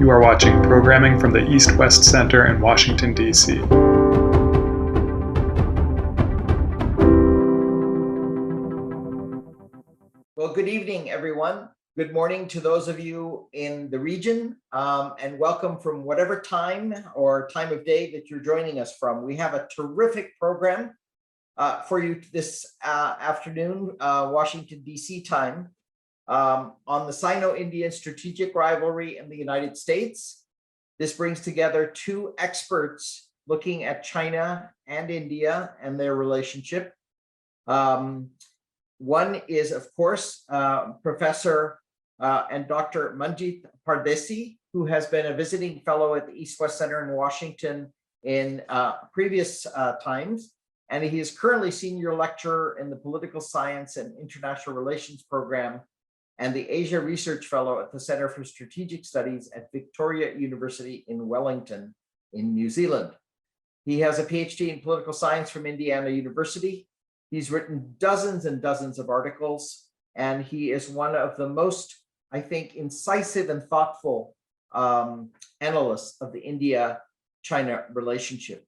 You are watching programming from the East-West Center in Washington, D.C. Well, good evening, everyone. Good morning to those of you in the region, and welcome from whatever time or time of day that you're joining us from. We have a terrific program for you this afternoon, Washington, D.C. time, on the Sino-Indian Strategic Rivalry in the United States. This brings together two experts looking at China and India and their relationship. One is, of course, Professor and Dr. Manjeet Pardesi, who has been a visiting fellow at the East-West Center in Washington in previous times. And he is currently senior lecturer in the Political Science and International Relations program and the Asia Research Fellow at the Center for Strategic Studies at Victoria University in Wellington in New Zealand. He has a PhD in political science from Indiana University. He's written dozens and dozens of articles, and he is one of the most, I think, incisive and thoughtful analysts of the India-China relationship.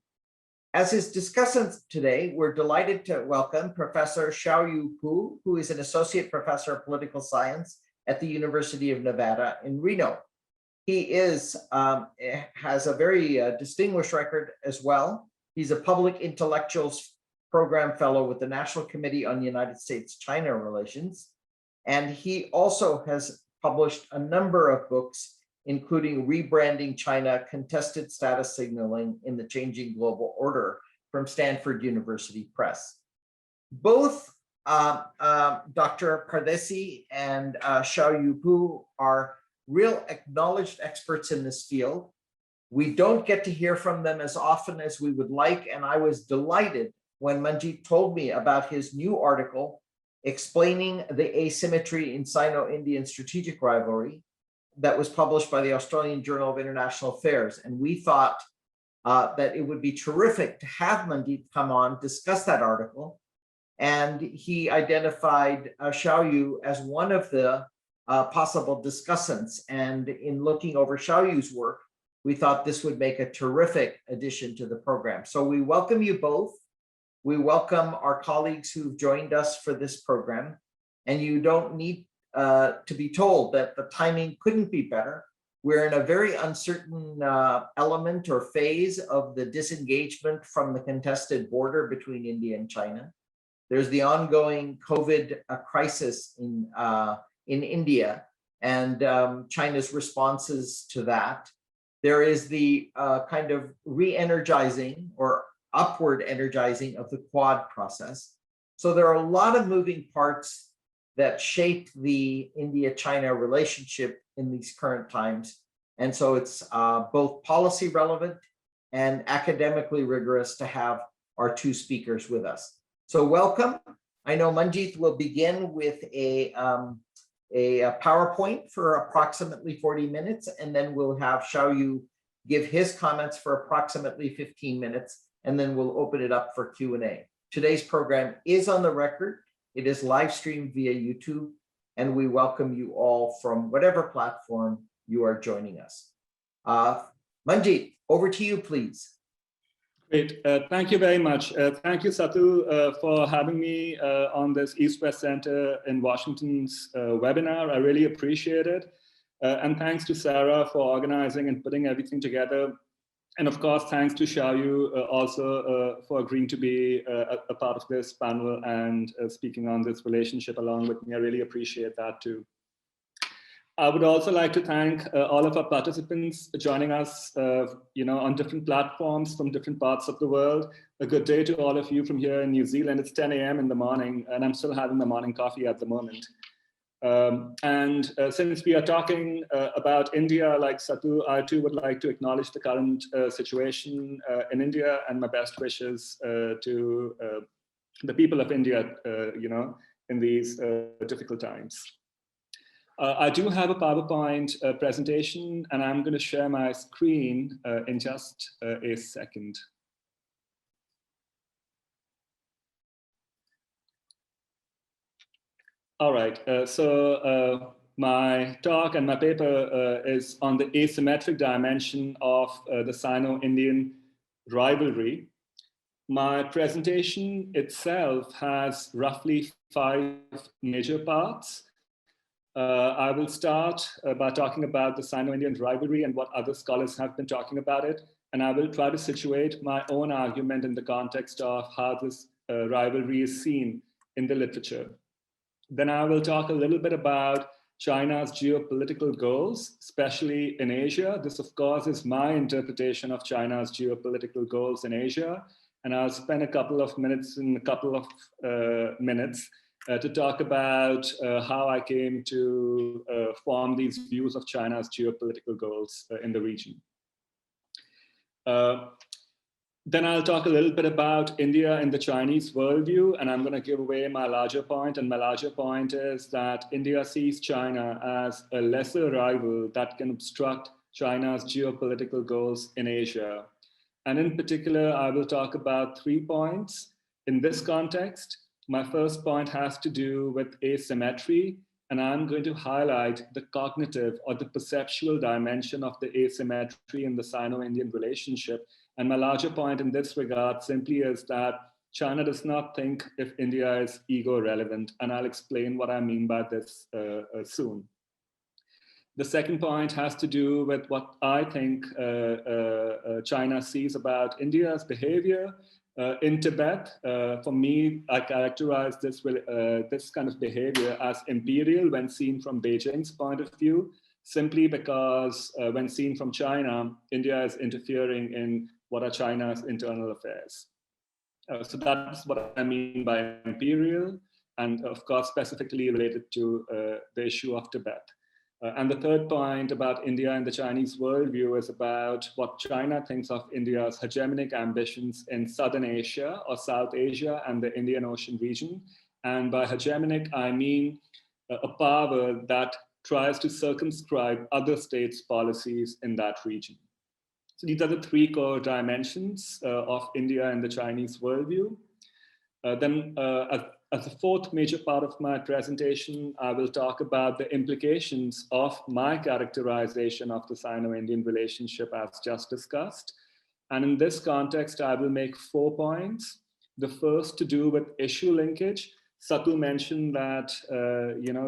As his discussant today, we're delighted to welcome Professor Xiaoyu Pu, who is an associate professor of political science at the University of Nevada in Reno. He has a very distinguished record as well. He's a public intellectuals program fellow with the National Committee on United States-China Relations. And he also has published a number of books, including Rebranding China, Contested Status Signaling in the Changing Global Order from Stanford University Press. Both Dr. Pardesi and Xiaoyu Pu are real acknowledged experts in this field. We don't get to hear from them as often as we would like, and I was delighted when Manjeet told me about his new article explaining the asymmetry in Sino-Indian Strategic Rivalry that was published by the Australian Journal of International Affairs. And we thought that it would be terrific to have Manjeet come on, discuss that article. And he identified Xiaoyu as one of the possible discussants. And in looking over Xiaoyu's work, we thought this would make a terrific addition to the program. So we welcome you both. We welcome our colleagues who've joined us for this program. And you don't need to be told that the timing couldn't be better. We're in a very uncertain element or phase of the disengagement from the contested border between India and China. There's the ongoing COVID crisis in India and China's responses to that. There is the kind of re-energizing or upward energizing of the Quad process. So there are a lot of moving parts that shape the India-China relationship in these current times. And so it's both policy relevant and academically rigorous to have our two speakers with us. So welcome. I know Manjeet will begin with a PowerPoint for approximately 40 minutes, and then we'll have Xiaoyu give his comments for approximately 15 minutes, and then we'll open it up for Q&A. Today's program is on the record. It is live streamed via YouTube, and we welcome you all from whatever platform you are joining us. Manjeet, over to you, please. Great, thank you very much. Thank you, Satu, for having me on this East-West Center in Washington's webinar. I really appreciate it. And thanks to Sarah for organizing and putting everything together. And of course, thanks to Xiaoyu also for agreeing to be a part of this panel and speaking on this relationship along with me. I really appreciate that too. I would also like to thank all of our participants joining us on different platforms from different parts of the world. A good day to all of you from here in New Zealand. It's 10 a.m. in the morning, and I'm still having my morning coffee at the moment. Since we are talking about India, like Satu, I too would like to acknowledge the current situation in India and my best wishes to the people of India, in these difficult times. I do have a PowerPoint presentation, and I'm going to share my screen in just a second. All right, so My talk and my paper is on the asymmetric dimension of the Sino-Indian rivalry. My presentation itself has roughly 5 major parts. I will start by talking about the Sino-Indian rivalry and what other scholars have been talking about it. And I will try to situate my own argument in the context of how this rivalry is seen in the literature. Then I will talk a little bit about China's geopolitical goals, especially in Asia. This, of course, is my interpretation of China's geopolitical goals in Asia. And I'll spend a couple of minutes to talk about how I came to form these views of China's geopolitical goals in the region. Then I'll talk a little bit about India and the Chinese worldview, and I'm going to give away my larger point. And my larger point is that India sees China as a lesser rival that can obstruct China's geopolitical goals in Asia. And in particular, I will talk about 3 points in this context. My first point has to do with asymmetry, and I'm going to highlight the cognitive or the perceptual dimension of the asymmetry in the Sino-Indian relationship. And my larger point in this regard simply is that China does not think if India is ego relevant, and I'll explain what I mean by this soon. The second point has to do with what I think China sees about India's behavior in Tibet. For me, I characterize this kind of behavior as imperial when seen from Beijing's point of view, simply because when seen from China, India is interfering in what are China's internal affairs. So that's what I mean by imperial, and of course, specifically related to the issue of Tibet. And the third point about India and the Chinese worldview is about what China thinks of India's hegemonic ambitions in Southern Asia or South Asia and the Indian Ocean region. And by hegemonic, I mean a power that tries to circumscribe other states' policies in that region. So these are the 3 core dimensions of India and the Chinese worldview. Then as the 4th major part of my presentation, I will talk about the implications of my characterization of the Sino-Indian relationship as just discussed. And in this context, I will make 4 points. The first to do with issue linkage. Satu mentioned that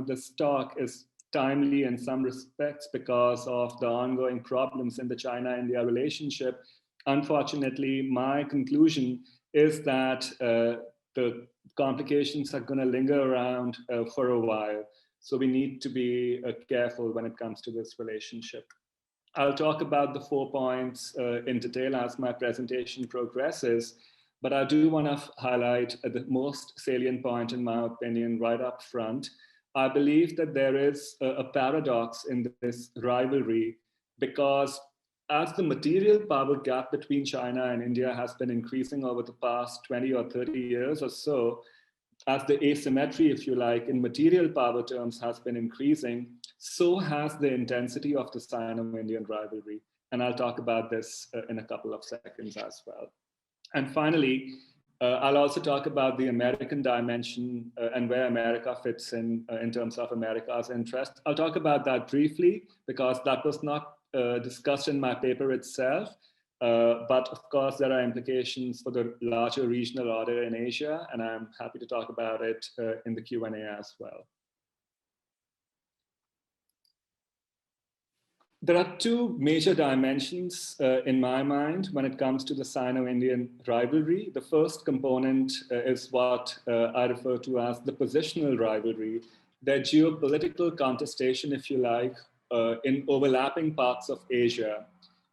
this talk is timely in some respects because of the ongoing problems in the China-India relationship. Unfortunately, my conclusion is that the complications are going to linger around for a while. So we need to be careful when it comes to this relationship. I'll talk about the 4 points in detail as my presentation progresses, but I do want to highlight the most salient point in my opinion right up front. I believe that there is a paradox in this rivalry because as the material power gap between China and India has been increasing over the past 20 or 30 years or so, as the asymmetry, if you like, in material power terms has been increasing, so has the intensity of the Sino-Indian rivalry. And I'll talk about this in a couple of seconds as well. And finally, I'll also talk about the American dimension and where America fits in terms of America's interest. I'll talk about that briefly because that was not discussed in my paper itself. But of course, there are implications for the larger regional order in Asia, and I'm happy to talk about it in the Q&A as well. There are 2 major dimensions in my mind when it comes to the Sino-Indian rivalry. The first component is what I refer to as the positional rivalry, their geopolitical contestation, if you like, in overlapping parts of Asia.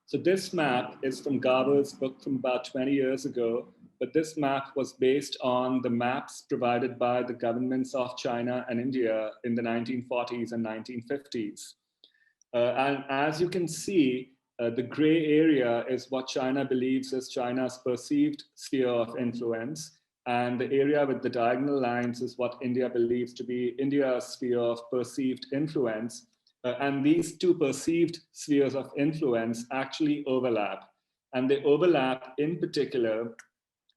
So this map is from Garver's book from about 20 years ago, but this map was based on the maps provided by the governments of China and India in the 1940s and 1950s. And as you can see, the gray area is what China believes is China's perceived sphere of influence. And the area with the diagonal lines is what India believes to be India's sphere of perceived influence. And these 2 perceived spheres of influence actually overlap. And they overlap in particular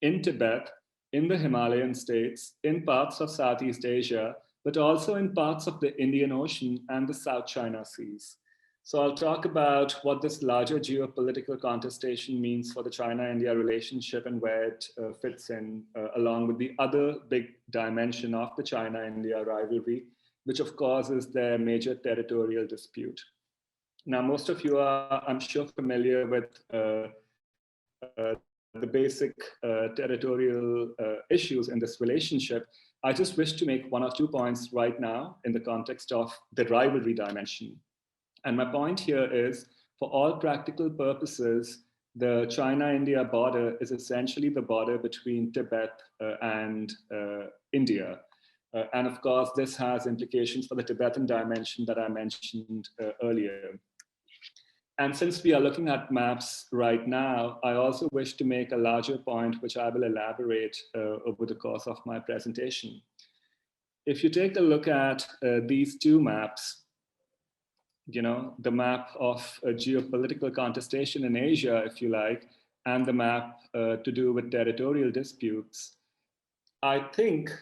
in Tibet, in the Himalayan states, in parts of Southeast Asia, but also in parts of the Indian Ocean and the South China Seas. So I'll talk about what this larger geopolitical contestation means for the China-India relationship and where it fits in, along with the other big dimension of the China-India rivalry, which of course is their major territorial dispute. Now, most of you are, I'm sure, familiar with the basic territorial issues in this relationship. I just wish to make one or two points right now in the context of the rivalry dimension. And my point here is, for all practical purposes, the China-India border is essentially the border between Tibet and India. And of course, this has implications for the Tibetan dimension that I mentioned earlier. And since we are looking at maps right now, I also wish to make a larger point, which I will elaborate over the course of my presentation. If you take a look at these two maps, you know, the map of a geopolitical contestation in Asia, if you like, and the map to do with territorial disputes, I think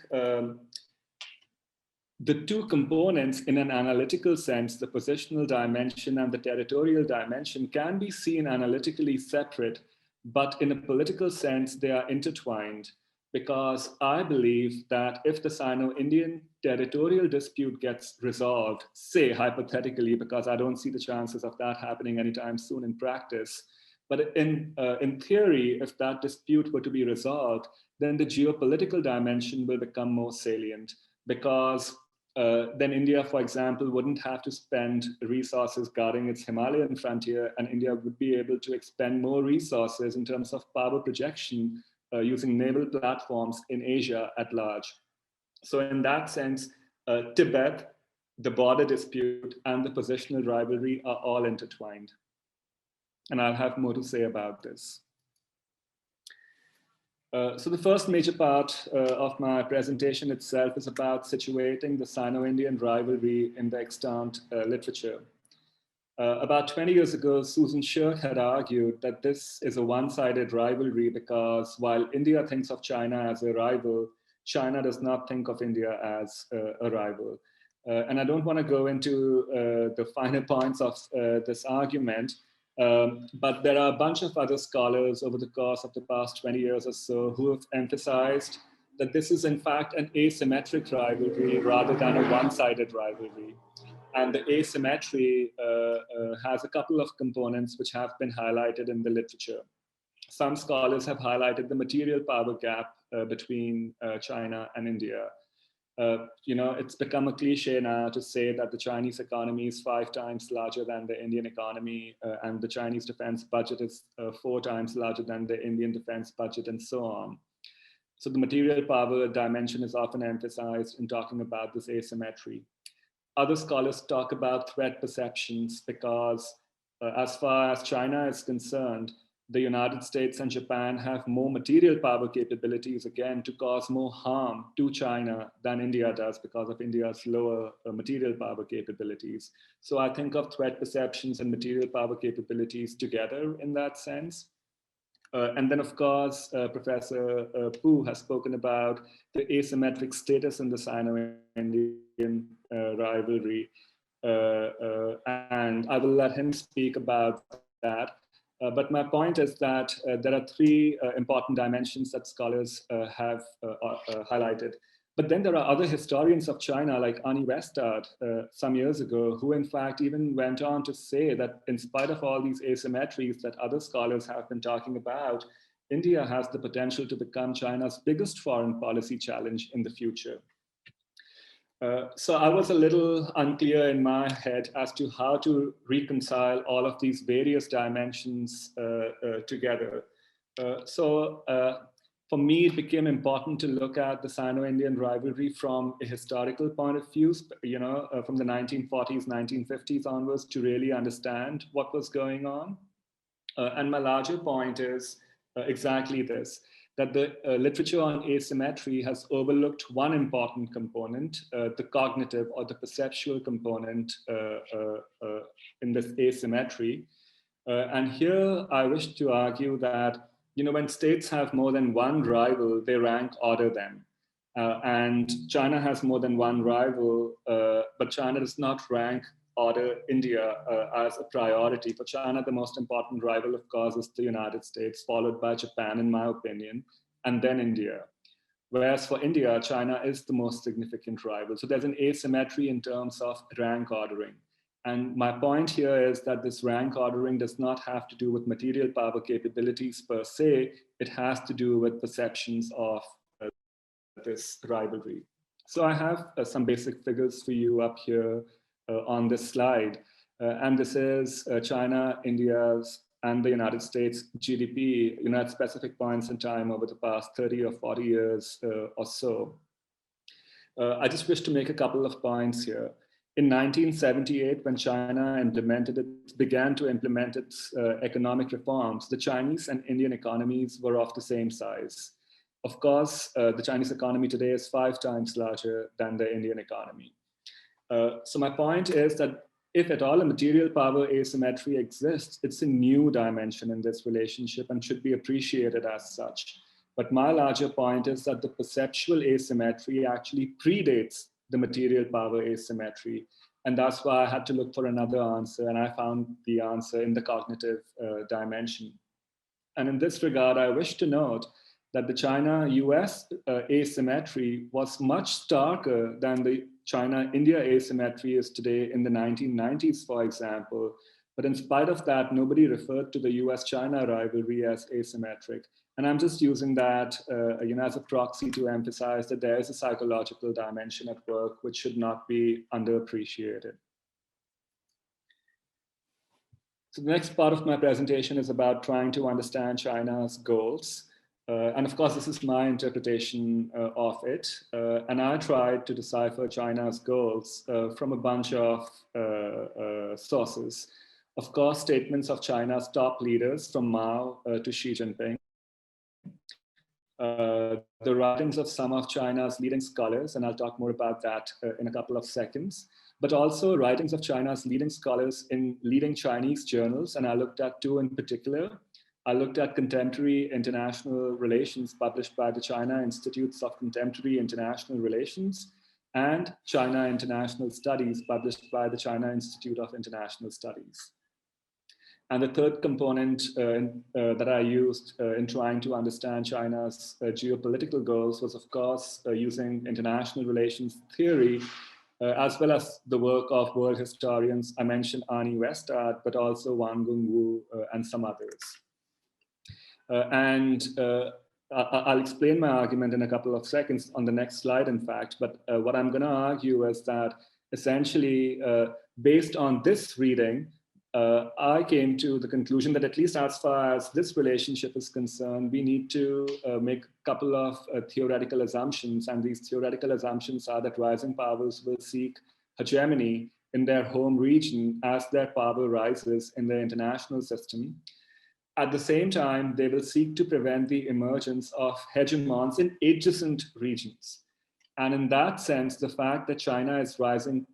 the two components in an analytical sense, the positional dimension and the territorial dimension, can be seen analytically separate, but in a political sense, they are intertwined. Because I believe that if the Sino-Indian territorial dispute gets resolved, say hypothetically, because I don't see the chances of that happening anytime soon in practice, but in theory, if that dispute were to be resolved, then the geopolitical dimension will become more salient, because then India, for example, wouldn't have to spend resources guarding its Himalayan frontier, and India would be able to expend more resources in terms of power projection using naval platforms in Asia at large. So in that sense, Tibet, the border dispute, and the positional rivalry are all intertwined. And I'll have more to say about this. So the first major part of my presentation itself is about situating the Sino-Indian rivalry in the extant literature. About 20 years ago, Susan Shirk had argued that this is a one-sided rivalry because while India thinks of China as a rival, China does not think of India as a rival. And I don't want to go into the finer points of this argument, but there are a bunch of other scholars over the course of the past 20 years or so who have emphasized that this is in fact an asymmetric rivalry rather than a one-sided rivalry. And the asymmetry has a couple of components which have been highlighted in the literature. Some scholars have highlighted the material power gap between China and India. You know, it's become a cliche now to say that the Chinese economy is 5 times larger than the Indian economy, and the Chinese defense budget is 4 times larger than the Indian defense budget, and so on. So the material power dimension is often emphasized in talking about this asymmetry. Other scholars talk about threat perceptions because as far as China is concerned, the United States and Japan have more material power capabilities, again, to cause more harm to China than India does because of India's lower material power capabilities. So I think of threat perceptions and material power capabilities together in that sense. And then, of course, Professor Pu has spoken about the asymmetric status in the Sino-Indian rivalry. And I will let him speak about that. But my point is that there are 3 important dimensions that scholars have highlighted. But then there are other historians of China, like Ani Westad, some years ago, who in fact even went on to say that in spite of all these asymmetries that other scholars have been talking about, India has the potential to become China's biggest foreign policy challenge in the future. So I was a little unclear in my head as to how to reconcile all of these various dimensions together. For me, it became important to look at the Sino-Indian rivalry from a historical point of view, you know, from the 1940s, 1950s onwards, to really understand what was going on. And my larger point is exactly this, that the literature on asymmetry has overlooked one important component, the cognitive or the perceptual component in this asymmetry. And here I wish to argue that, you know, when states have more than one rival, they rank order them. And China has more than one rival, but China does not rank order India as a priority. For China, the most important rival, of course, is the United States, followed by Japan, in my opinion, and then India. Whereas for India, China is the most significant rival. So there's an asymmetry in terms of rank ordering. And my point here is that this rank ordering does not have to do with material power capabilities per se. It has to do with perceptions of this rivalry. So I have some basic figures for you up here on this slide. And this is China, India's, and the United States GDP, at specific points in time over the past 30 or 40 years or so. I just wish to make a couple of points here. In 1978, when China began to implement its economic reforms, the Chinese and Indian economies were of the same size. Of course, the Chinese economy today is 5 times larger than the Indian economy. So my point is that if at all a material power asymmetry exists, it's a new dimension in this relationship and should be appreciated as such. But my larger point is that the perceptual asymmetry actually predates the material power asymmetry. And that's why I had to look for another answer, and I found the answer in the cognitive dimension. And in this regard, I wish to note that the China-US asymmetry was much starker than the China-India asymmetry is today in the 1990s, for example. But in spite of that, nobody referred to the US-China rivalry as asymmetric. And I'm just using that as a proxy to emphasize that there is a psychological dimension at work which should not be underappreciated. So the next part of my presentation is about trying to understand China's goals. And of course, this is my interpretation of it. And I tried to decipher China's goals from a bunch of sources. Of course, statements of China's top leaders from Mao to Xi Jinping. The writings of some of China's leading scholars, and I'll talk more about that in a couple of seconds, but also writings of China's leading scholars in leading Chinese journals, and I looked at 2 in particular. I looked at Contemporary International Relations published by the China Institutes of Contemporary International Relations and China International Studies published by the China Institute of International Studies. And the third component that I used in trying to understand China's geopolitical goals was, of course, using international relations theory, as well as the work of world historians. I mentioned Arnie Westad, but also Wang Gungwu and some others. I'll explain my argument in a couple of seconds on the next slide, in fact. But what I'm going to argue is that essentially, based on this reading, I came to the conclusion that at least as far as this relationship is concerned, we need to make a couple of theoretical assumptions. And these theoretical assumptions are that rising powers will seek hegemony in their home region as their power rises in the international system. At the same time, they will seek to prevent the emergence of hegemons in adjacent regions. And in that sense, the fact that China is rising,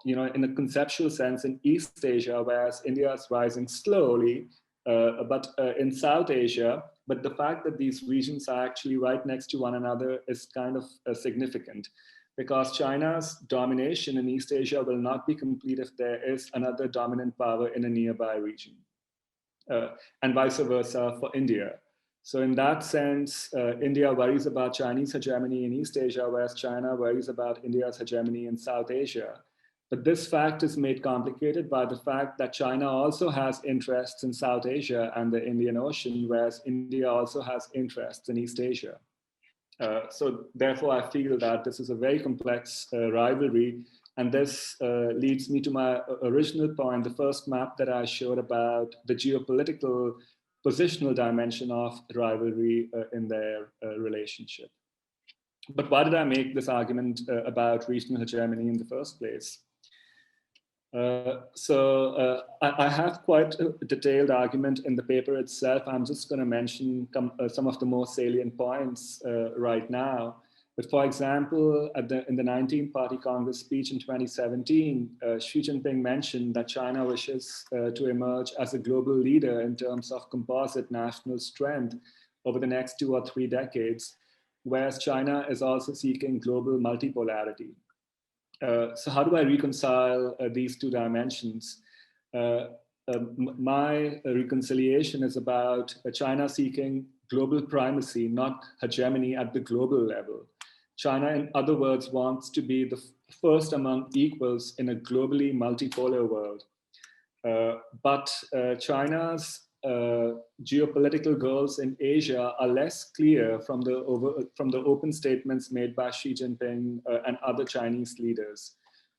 in a conceptual sense in East Asia, whereas India is rising slowly, but in South Asia, but the fact that these regions are actually right next to one another is kind of significant, because China's domination in East Asia will not be complete if there is another dominant power in a nearby region. And vice versa for India. So in that sense, India worries about Chinese hegemony in East Asia, whereas China worries about India's hegemony in South Asia. But this fact is made complicated by the fact that China also has interests in South Asia and the Indian Ocean, whereas India also has interests in East Asia. So therefore, I feel that this is a very complex rivalry. And this leads me to my original point, the first map that I showed about the geopolitical positional dimension of rivalry in their relationship. But why did I make this argument about regional hegemony in the first place? I have quite a detailed argument in the paper itself. I'm just going to mention some of the most salient points right now. But for example, in the 19th Party Congress speech in 2017, Xi Jinping mentioned that China wishes to emerge as a global leader in terms of composite national strength over the next 2 or 3 decades. whereas China is also seeking global multipolarity. So how do I reconcile these two dimensions? My reconciliation is about China seeking global primacy, not hegemony at the global level. China, in other words, wants to be the first among equals in a globally multipolar world. But China's geopolitical goals in Asia are less clear from the open statements made by Xi Jinping and other Chinese leaders.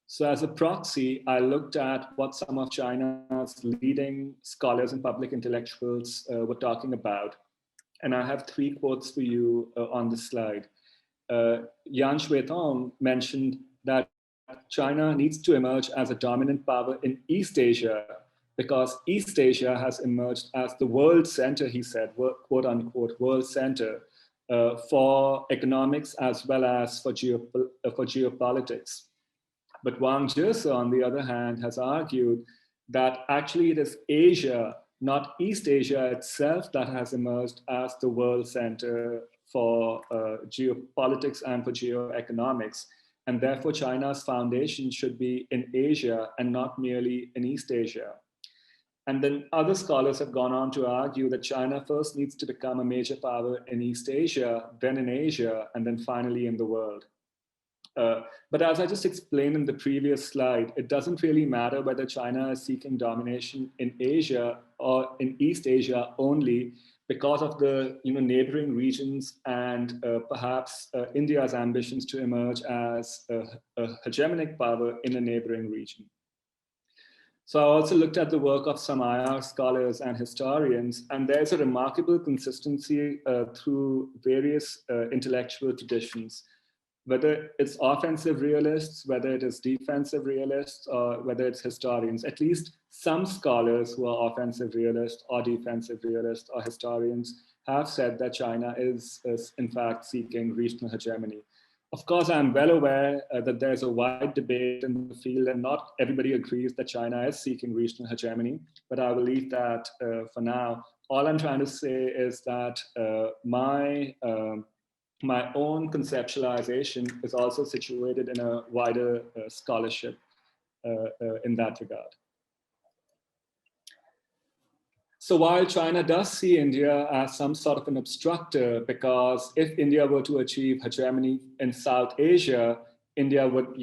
So as a proxy, I looked at what some of China's leading scholars and public intellectuals were talking about. And I have 3 quotes for you on this slide. Yan Xuetong mentioned that China needs to emerge as a dominant power in East Asia because East Asia has emerged as the world center, he said, quote unquote, world center for economics as well as for geopolitics. But Wang Jie, on the other hand, has argued that actually it is Asia, not East Asia itself, that has emerged as the world center for geopolitics and for geoeconomics. And therefore, China's foundation should be in Asia and not merely in East Asia. And then other scholars have gone on to argue that China first needs to become a major power in East Asia, then in Asia, and then finally in the world. But as I just explained in the previous slide, it doesn't really matter whether China is seeking domination in Asia or in East Asia only because of the neighboring regions and perhaps India's ambitions to emerge as a hegemonic power in a neighboring region. So I also looked at the work of some IR scholars and historians, and there's a remarkable consistency through various intellectual traditions, whether it's offensive realists, whether it is defensive realists, or whether it's historians. At least some scholars who are offensive realists or defensive realists or historians have said that China is in fact seeking regional hegemony. Of course, I'm well aware that there's a wide debate in the field and not everybody agrees that China is seeking regional hegemony, but I will leave that for now. All I'm trying to say is that my own conceptualization is also situated in a wider scholarship in that regard. So while China does see India as some sort of an obstructor, because if India were to achieve hegemony in South Asia, India would,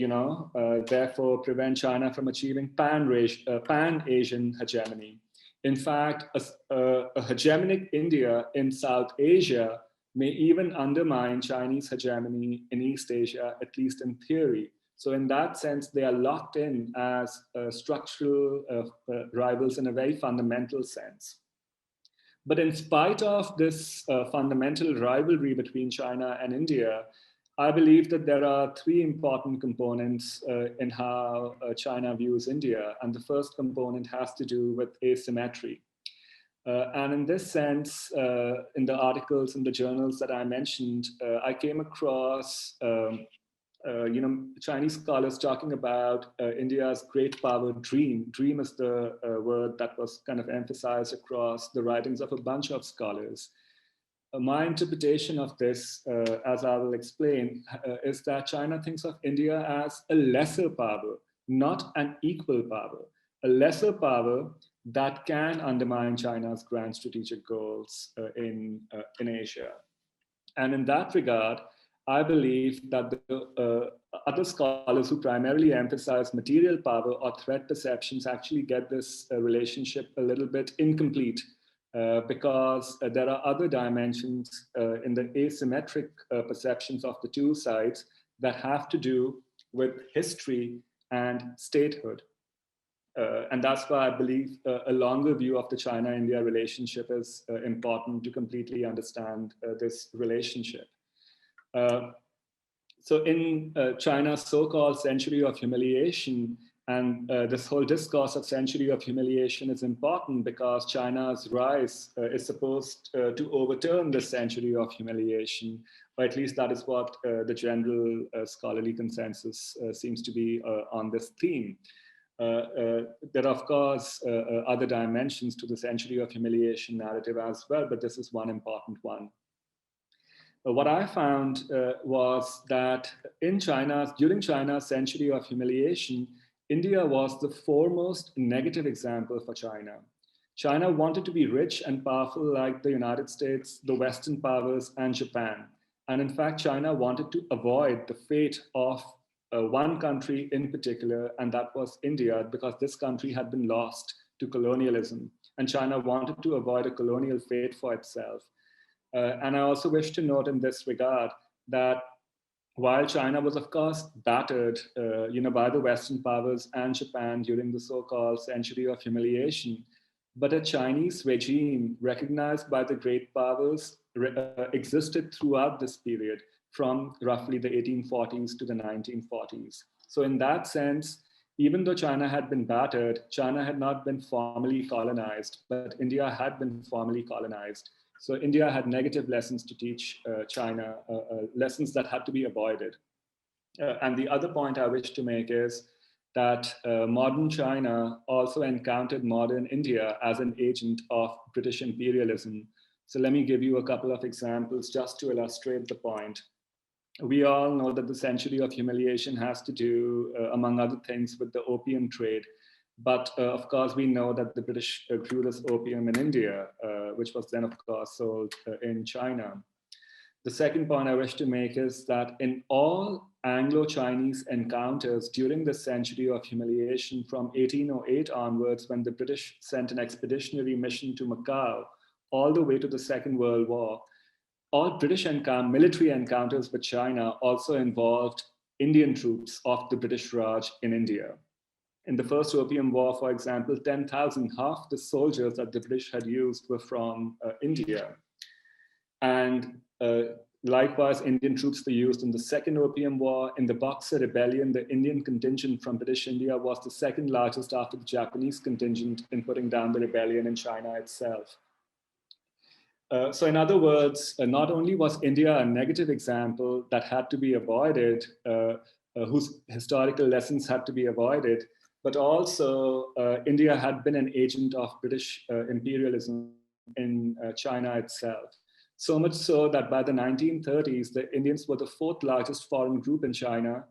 therefore prevent China from achieving pan-Asian hegemony. In fact, a hegemonic India in South Asia may even undermine Chinese hegemony in East Asia, at least in theory. So in that sense, they are locked in as structural rivals in a very fundamental sense. But in spite of this fundamental rivalry between China and India, I believe that there are 3 important components in how China views India. And the first component has to do with asymmetry. And in this sense, in the articles and the journals that I mentioned, I came across Chinese scholars talking about India's great power dream. Dream is the word that was kind of emphasized across the writings of a bunch of scholars. My interpretation of this, as I will explain, is that China thinks of India as a lesser power, not an equal power, a lesser power that can undermine China's grand strategic goals in Asia. And in that regard, I believe that the other scholars who primarily emphasize material power or threat perceptions actually get this relationship a little bit incomplete because there are other dimensions in the asymmetric perceptions of the two sides that have to do with history and statehood. And that's why I believe a longer view of the China-India relationship is important to completely understand this relationship. So in China's so-called century of humiliation, and this whole discourse of century of humiliation is important because China's rise is supposed to overturn the century of humiliation, or at least that is what the general scholarly consensus seems to be on this theme. There are, of course, other dimensions to the century of humiliation narrative as well, but this is one important one. What I found was that during China's century of humiliation, India was the foremost negative example for China. China wanted to be rich and powerful like the United States, the Western powers, and Japan. And in fact, China wanted to avoid the fate of one country in particular, and that was India, because this country had been lost to colonialism. And China wanted to avoid a colonial fate for itself. And I also wish to note in this regard that while China was, of course, battered, by the Western powers and Japan during the so-called century of humiliation, but a Chinese regime recognized by the great powers existed throughout this period, from roughly the 1840s to the 1940s. So in that sense, even though China had been battered, China had not been formally colonized, but India had been formally colonized. So India had negative lessons to teach China, lessons that had to be avoided. And the other point I wish to make is that modern China also encountered modern India as an agent of British imperialism. So let me give you a couple of examples just to illustrate the point. We all know that the century of humiliation has to do, among other things, with the opium trade. But of course, we know that the British grew this opium in India, which was then, of course, sold in China. The second point I wish to make is that in all Anglo-Chinese encounters during the century of humiliation from 1808 onwards, when the British sent an expeditionary mission to Macau, all the way to the Second World War, all British military encounters with China also involved Indian troops of the British Raj in India. In the First Opium War, for example, 10,000, half the soldiers that the British had used were from India. And likewise, Indian troops were used in the Second Opium War. In the Boxer Rebellion, the Indian contingent from British India was the second largest after the Japanese contingent in putting down the rebellion in China itself. So in other words, not only was India a negative example that had to be avoided, whose historical lessons had to be avoided, but also India had been an agent of British imperialism in China itself. So much so that by the 1930s, the Indians were the fourth largest foreign group in China,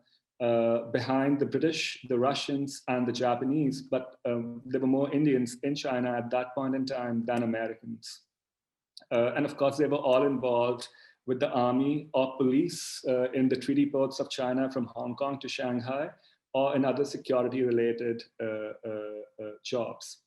behind the British, the Russians, and the Japanese. But there were more Indians in China at that point in time than Americans. And of course, they were all involved with the army or police in the treaty ports of China from Hong Kong to Shanghai, or in other security-related jobs.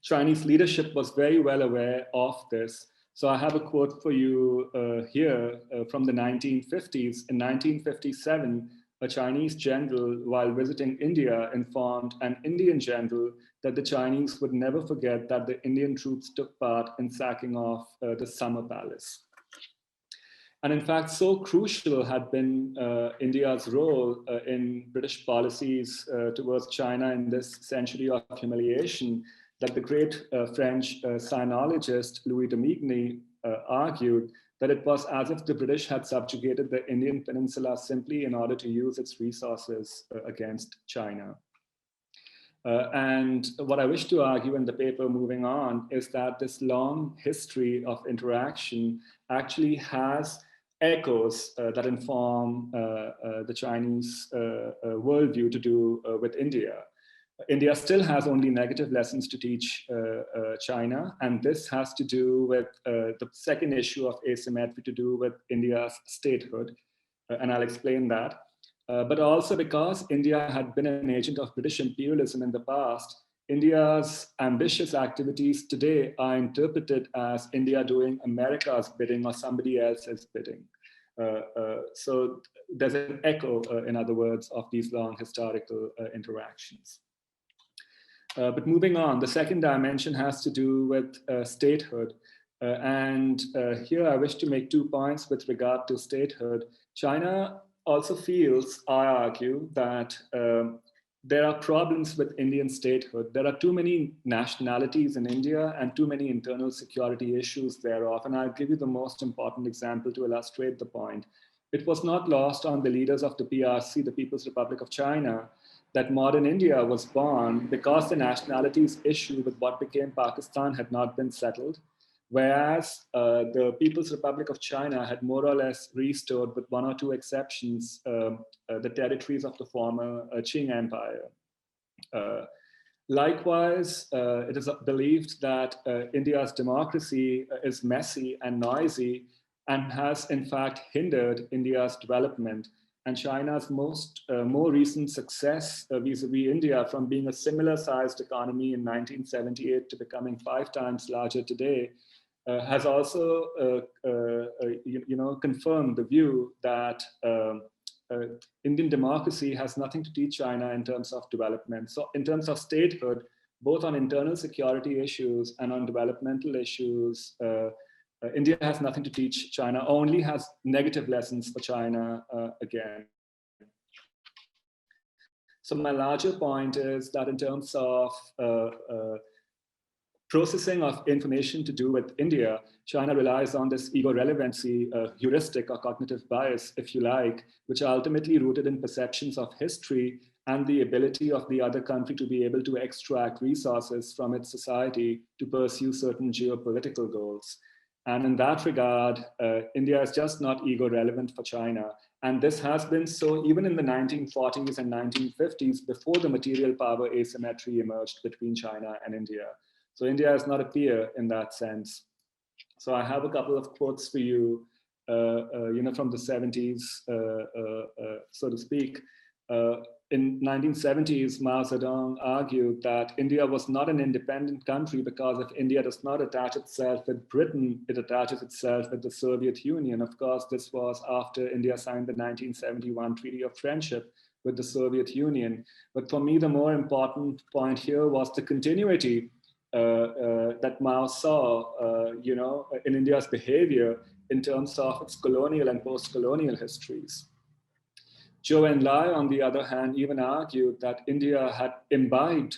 Chinese leadership was very well aware of this. So I have a quote for you here from the 1950s. In 1957, a Chinese general, while visiting India, informed an Indian general that the Chinese would never forget that the Indian troops took part in sacking off the Summer Palace. And in fact, so crucial had been India's role in British policies towards China in this century of humiliation that the great French sinologist Louis de Migny argued that it was as if the British had subjugated the Indian peninsula simply in order to use its resources against China. And what I wish to argue in the paper moving on is that this long history of interaction actually has echoes that inform the Chinese worldview to do with India. India still has only negative lessons to teach China, and this has to do with the second issue of asymmetry to do with India's statehood, and I'll explain that. But also because India had been an agent of British imperialism in the past, India's ambitious activities today are interpreted as India doing America's bidding or somebody else's bidding. So there's an echo, in other words, of these long historical interactions. But moving on, the second dimension has to do with statehood. And here I wish to make 2 points with regard to statehood. China also feels, I argue, that there are problems with Indian statehood. There are too many nationalities in India and too many internal security issues thereof. And I'll give you the most important example to illustrate the point. It was not lost on the leaders of the PRC, the People's Republic of China, that modern India was born because the nationalities issue with what became Pakistan had not been settled. whereas the People's Republic of China had more or less restored, with one or two exceptions, the territories of the former Qing Empire. Likewise, it is believed that India's democracy is messy and noisy and has in fact hindered India's development. And China's more recent success vis-a-vis India, from being a similar sized economy in 1978 to becoming 5 times larger today, has also confirmed the view that Indian democracy has nothing to teach China in terms of development. So in terms of statehood, both on internal security issues and on developmental issues, India has nothing to teach China, only has negative lessons for China again. So my larger point is that in terms of processing of information to do with India, China relies on this ego relevancy heuristic or cognitive bias, if you like, which are ultimately rooted in perceptions of history and the ability of the other country to be able to extract resources from its society to pursue certain geopolitical goals. And in that regard, India is just not ego relevant for China. And this has been so even in the 1940s and 1950s, before the material power asymmetry emerged between China and India. So India is not a peer in that sense. So I have a couple of quotes for you, from the 70s, so to speak. In 1970s, Mao Zedong argued that India was not an independent country because if India does not attach itself with Britain, it attaches itself with the Soviet Union. Of course, this was after India signed the 1971 Treaty of Friendship with the Soviet Union. But for me, the more important point here was the continuity that Mao saw, in India's behavior in terms of its colonial and post-colonial histories. Zhou Enlai, on the other hand, even argued that India had imbibed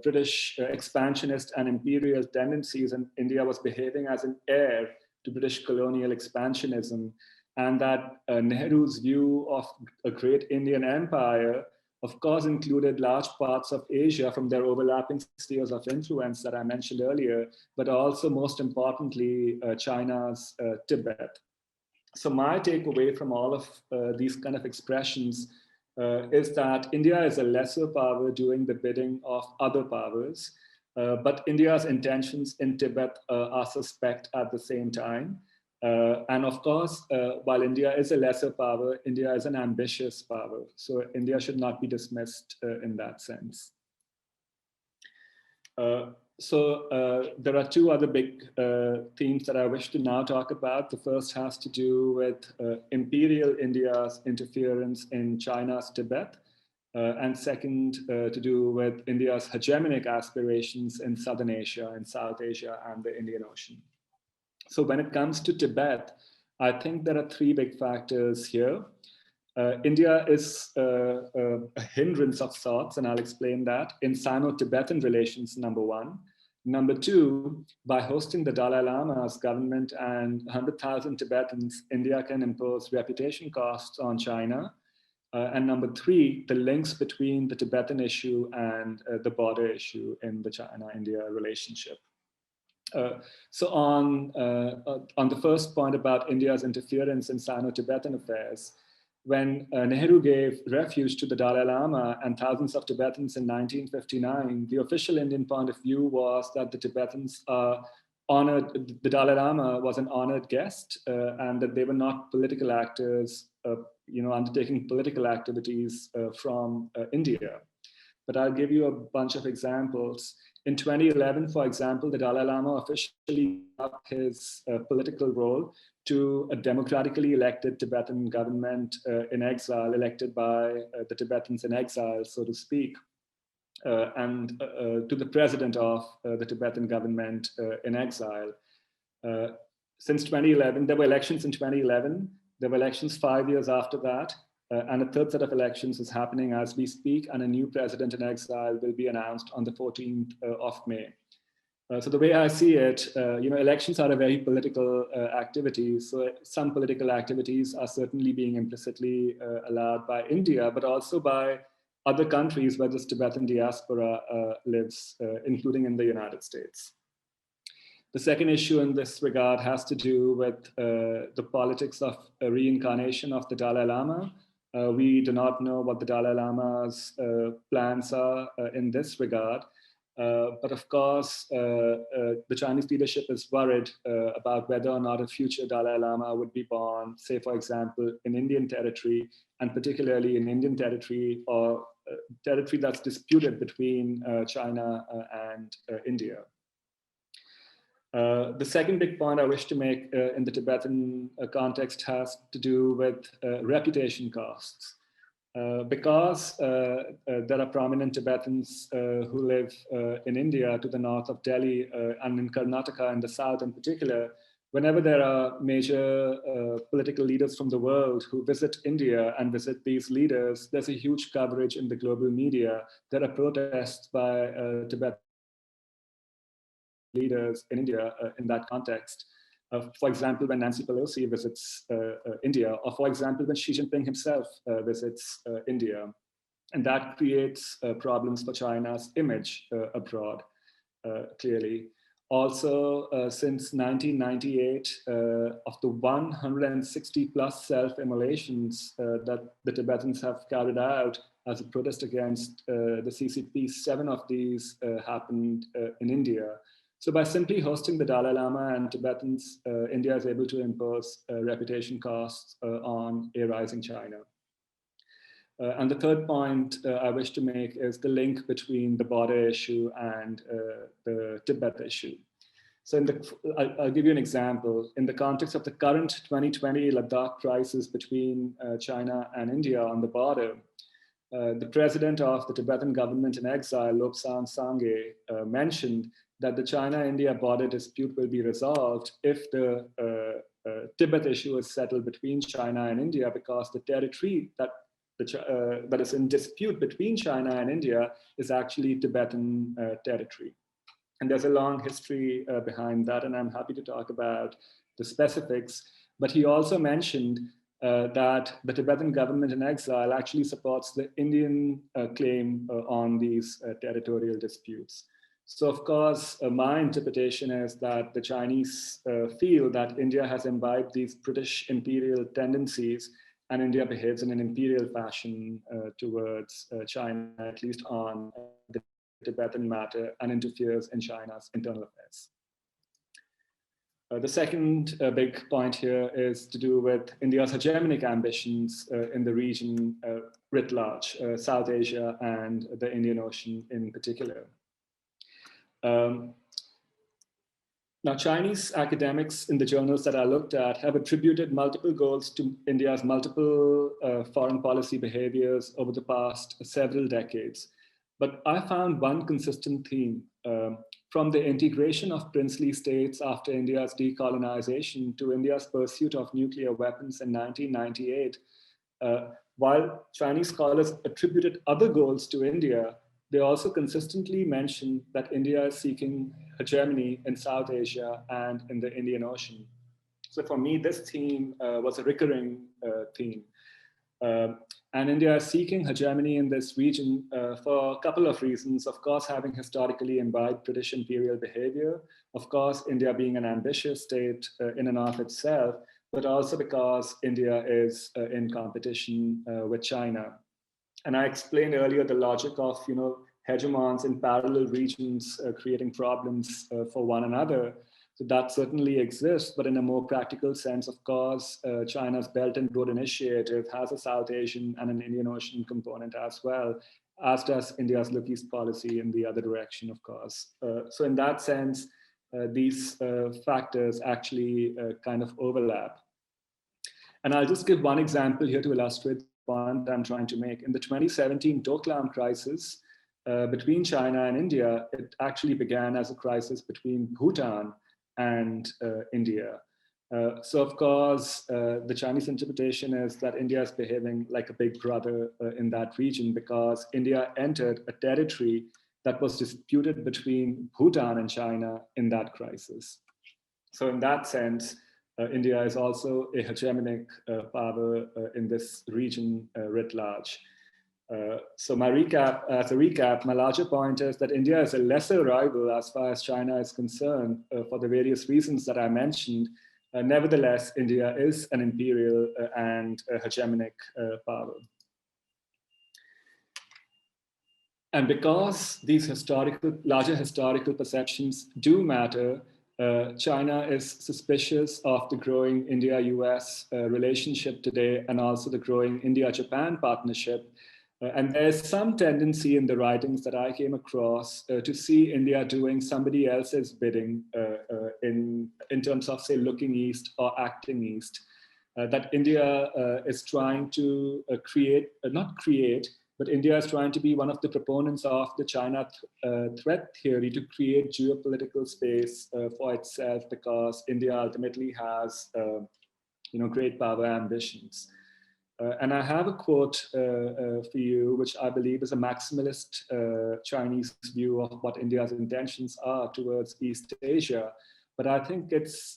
British expansionist and imperial tendencies, and India was behaving as an heir to British colonial expansionism, and that Nehru's view of a great Indian empire, of course, included large parts of Asia from their overlapping spheres of influence that I mentioned earlier, but also, most importantly, China's Tibet. So my takeaway from all of these kind of expressions is that India is a lesser power doing the bidding of other powers, but India's intentions in Tibet are suspect at the same time. And of course, while India is a lesser power, India is an ambitious power. So India should not be dismissed in that sense. There are two other big themes that I wish to now talk about. The first has to do with imperial India's interference in China's Tibet, and second to do with India's hegemonic aspirations in Southern Asia and South Asia and the Indian Ocean. So when it comes to Tibet, I think there are 3 big factors here. India is a hindrance of sorts, and I'll explain that, in Sino-Tibetan relations, number 1. Number 2, by hosting the Dalai Lama's government and 100,000 Tibetans, India can impose reputation costs on China. And number 3, the links between the Tibetan issue and the border issue in the China-India relationship. So on the first point about India's interference in Sino-Tibetan affairs, when Nehru gave refuge to the Dalai Lama and thousands of Tibetans in 1959, the official Indian point of view was that the Tibetans are honored, the Dalai Lama was an honored guest, and that they were not political actors, undertaking political activities from India. But I'll give you a bunch of examples. In 2011, for example, the Dalai Lama officially gave up his political role to a democratically elected Tibetan government in exile, elected by the Tibetans in exile, so to speak, and to the president of the Tibetan government in exile. Since 2011, there were elections in 2011, there were elections 5 years after that, and a third set of elections is happening as we speak, and a new president in exile will be announced on the 14th of May. So the way I see it, elections are a very political activity. So some political activities are certainly being implicitly allowed by India, but also by other countries where this Tibetan diaspora lives, including in the United States. The second issue in this regard has to do with the politics of reincarnation of the Dalai Lama. We do not know what the Dalai Lama's plans are in this regard. But of course, the Chinese leadership is worried about whether or not a future Dalai Lama would be born, say, for example, in Indian territory, and particularly in Indian territory or territory that's disputed between China and India. The second big point I wish to make in the Tibetan context has to do with reputation costs. Because there are prominent Tibetans who live in India to the north of Delhi and in Karnataka in the south in particular, whenever there are major political leaders from the world who visit India and visit these leaders, there's a huge coverage in the global media. There are protests by Tibetan leaders in India in that context. For example, when Nancy Pelosi visits India, or for example, when Xi Jinping himself visits India. And that creates problems for China's image abroad, clearly. Also, since 1998, of the 160 plus self-immolations that the Tibetans have carried out as a protest against the CCP, 7 of these happened in India. So by simply hosting the Dalai Lama and Tibetans, India is able to impose reputation costs on a rising China. And the third point I wish to make is the link between the border issue and the Tibet issue. So I'll give you an example. In the context of the current 2020 Ladakh crisis between China and India on the border, the president of the Tibetan government in exile, Lobsang Sangye, mentioned that the China-India border dispute will be resolved if the Tibet issue is settled between China and India, because the territory that is in dispute between China and India is actually Tibetan territory. And there's a long history behind that, and I'm happy to talk about the specifics. But he also mentioned that the Tibetan government in exile actually supports the Indian claim on these territorial disputes. So of course, my interpretation is that the Chinese feel that India has imbibed these British imperial tendencies, and India behaves in an imperial fashion towards China, at least on the Tibetan matter, and interferes in China's internal affairs. The second big point here is to do with India's hegemonic ambitions in the region writ large, South Asia and the Indian Ocean in particular. Now, Chinese academics in the journals that I looked at have attributed multiple goals to India's multiple foreign policy behaviors over the past several decades. But I found one consistent theme from the integration of princely states after India's decolonization to India's pursuit of nuclear weapons in 1998. While Chinese scholars attributed other goals to India, they also consistently mentioned that India is seeking hegemony in South Asia and in the Indian Ocean. So for me, this theme was a recurring theme. And India is seeking hegemony in this region for a couple of reasons. Of course, having historically imbibed British imperial behavior. Of course, India being an ambitious state in and of itself, but also because India is in competition with China. And I explained earlier the logic of, hegemons in parallel regions creating problems for one another. So that certainly exists, but in a more practical sense, of course, China's Belt and Road Initiative has a South Asian and an Indian Ocean component as well, as does India's Look East policy in the other direction, of course. So in that sense, these factors actually kind of overlap. And I'll just give one example here to illustrate the point I'm trying to make. In the 2017 Doklam crisis between China and India, it actually began as a crisis between Bhutan and India. So of course, the Chinese interpretation is that India is behaving like a big brother in that region because India entered a territory that was disputed between Bhutan and China in that crisis. So in that sense, India is also a hegemonic power in this region writ large. So as a recap, my larger point is that India is a lesser rival as far as China is concerned for the various reasons that I mentioned. Nevertheless, India is an imperial and hegemonic power. And because these larger historical perceptions do matter, China is suspicious of the growing India-US relationship today and also the growing India-Japan partnership. And there's some tendency in the writings that I came across to see India doing somebody else's bidding in terms of, say, looking east or acting east. That India is trying to but India is trying to be one of the proponents of the China threat theory to create geopolitical space for itself, because India ultimately has great power ambitions. And I have a quote for you, which I believe is a maximalist Chinese view of what India's intentions are towards East Asia. But I think it's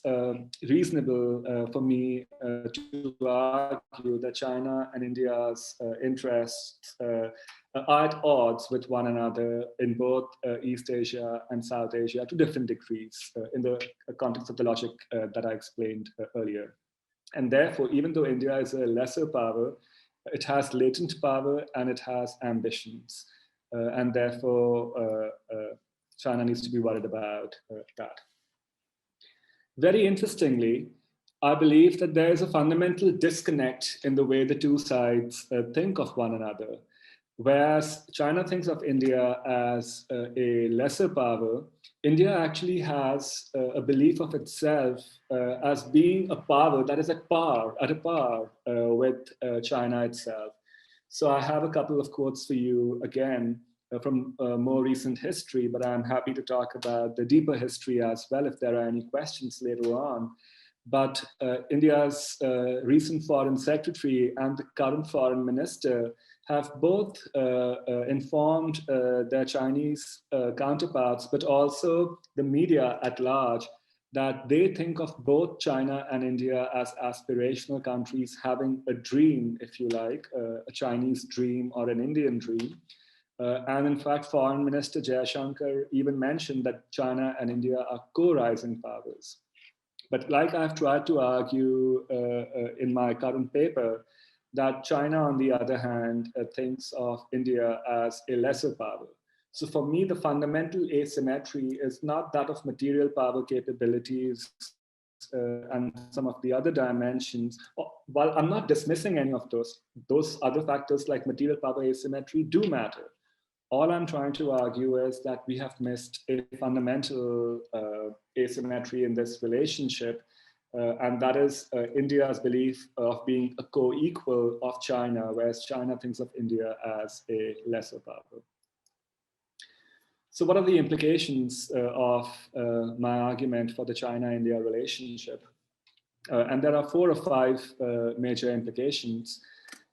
reasonable for me to argue that China and India's interests are at odds with one another in both East Asia and South Asia to different degrees in the context of the logic that I explained earlier. And therefore, even though India is a lesser power, it has latent power and it has ambitions. And therefore, China needs to be worried about that. Very interestingly, I believe that there is a fundamental disconnect in the way the two sides think of one another. Whereas China thinks of India as a lesser power, India actually has a belief of itself as being a power that is at a par with China itself. So I have a couple of quotes for you again from more recent history, but I'm happy to talk about the deeper history as well if there are any questions later on. But India's recent foreign secretary and the current foreign minister have both informed their Chinese counterparts, but also the media at large, that they think of both China and India as aspirational countries having a dream, if you like, a Chinese dream or an Indian dream. And in fact, Foreign Minister Jaishankar even mentioned that China and India are co-rising powers. But like I've tried to argue in my current paper, that China, on the other hand, thinks of India as a lesser power. So for me, the fundamental asymmetry is not that of material power capabilities and some of the other dimensions. While I'm not dismissing any of those other factors like material power asymmetry do matter. All I'm trying to argue is that we have missed a fundamental asymmetry in this relationship, and that is India's belief of being a co-equal of China, whereas China thinks of India as a lesser power. So what are the implications of my argument for the China-India relationship? And there are 4 or 5 major implications.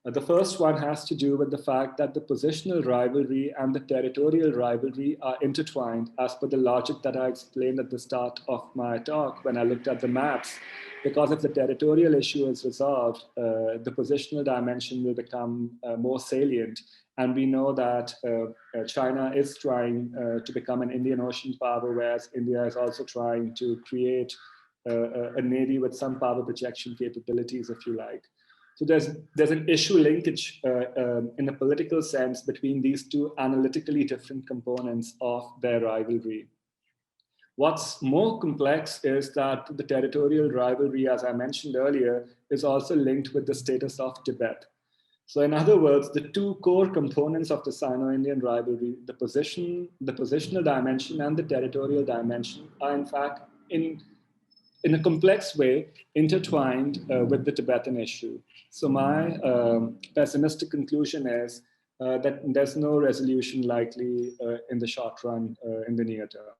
The first one has to do with the fact that the positional rivalry and the territorial rivalry are intertwined, as per the logic that I explained at the start of my talk when I looked at the maps. Because if the territorial issue is resolved, the positional dimension will become more salient. And we know that China is trying to become an Indian Ocean power, whereas India is also trying to create a navy with some power projection capabilities, if you like. So there's an issue linkage in a political sense between these two analytically different components of their rivalry. What's more complex is that the territorial rivalry, as I mentioned earlier, is also linked with the status of Tibet. So in other words, the 2 core components of the Sino-Indian rivalry, the positional dimension and the territorial dimension, are in fact in a complex way intertwined with the Tibetan issue. So my pessimistic conclusion is that there's no resolution likely in the short run, in the near term.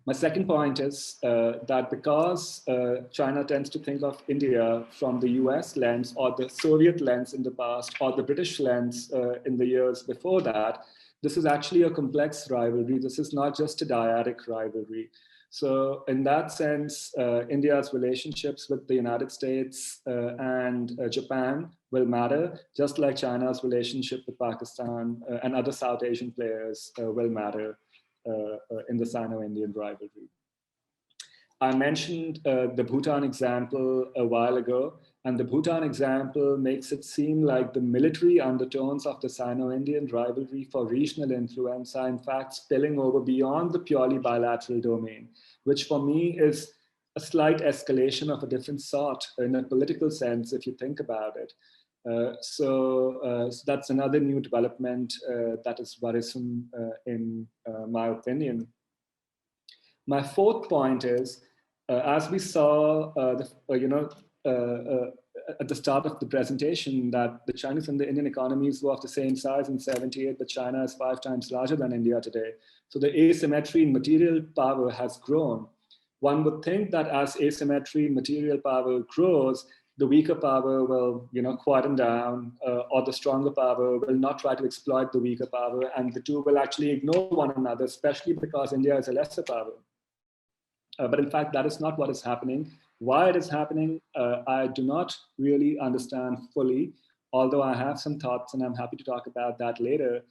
My second point is that because China tends to think of India from the US lens or the Soviet lens in the past or the British lens in the years before that, this is actually a complex rivalry. This is not just a dyadic rivalry. So in that sense, India's relationships with the United States and Japan will matter, just like China's relationship with Pakistan and other South Asian players will matter in the Sino-Indian rivalry. I mentioned the Bhutan example a while ago, and the Bhutan example makes it seem like the military undertones of the Sino-Indian rivalry for regional influence are in fact spilling over beyond the purely bilateral domain, which for me is a slight escalation of a different sort in a political sense, if you think about it. So that's another new development that is worrisome in my opinion. My fourth point is, as we saw, at the start of the presentation, that the Chinese and the Indian economies were of the same size in '78, but China is 5 times larger than India today. So the asymmetry in material power has grown. One would think that as asymmetry in material power grows, the weaker power will, quieten down, or the stronger power will not try to exploit the weaker power, and the two will actually ignore one another, especially because India is a lesser power. But in fact, that is not what is happening. Why it is happening, I do not really understand fully, although I have some thoughts and I'm happy to talk about that later.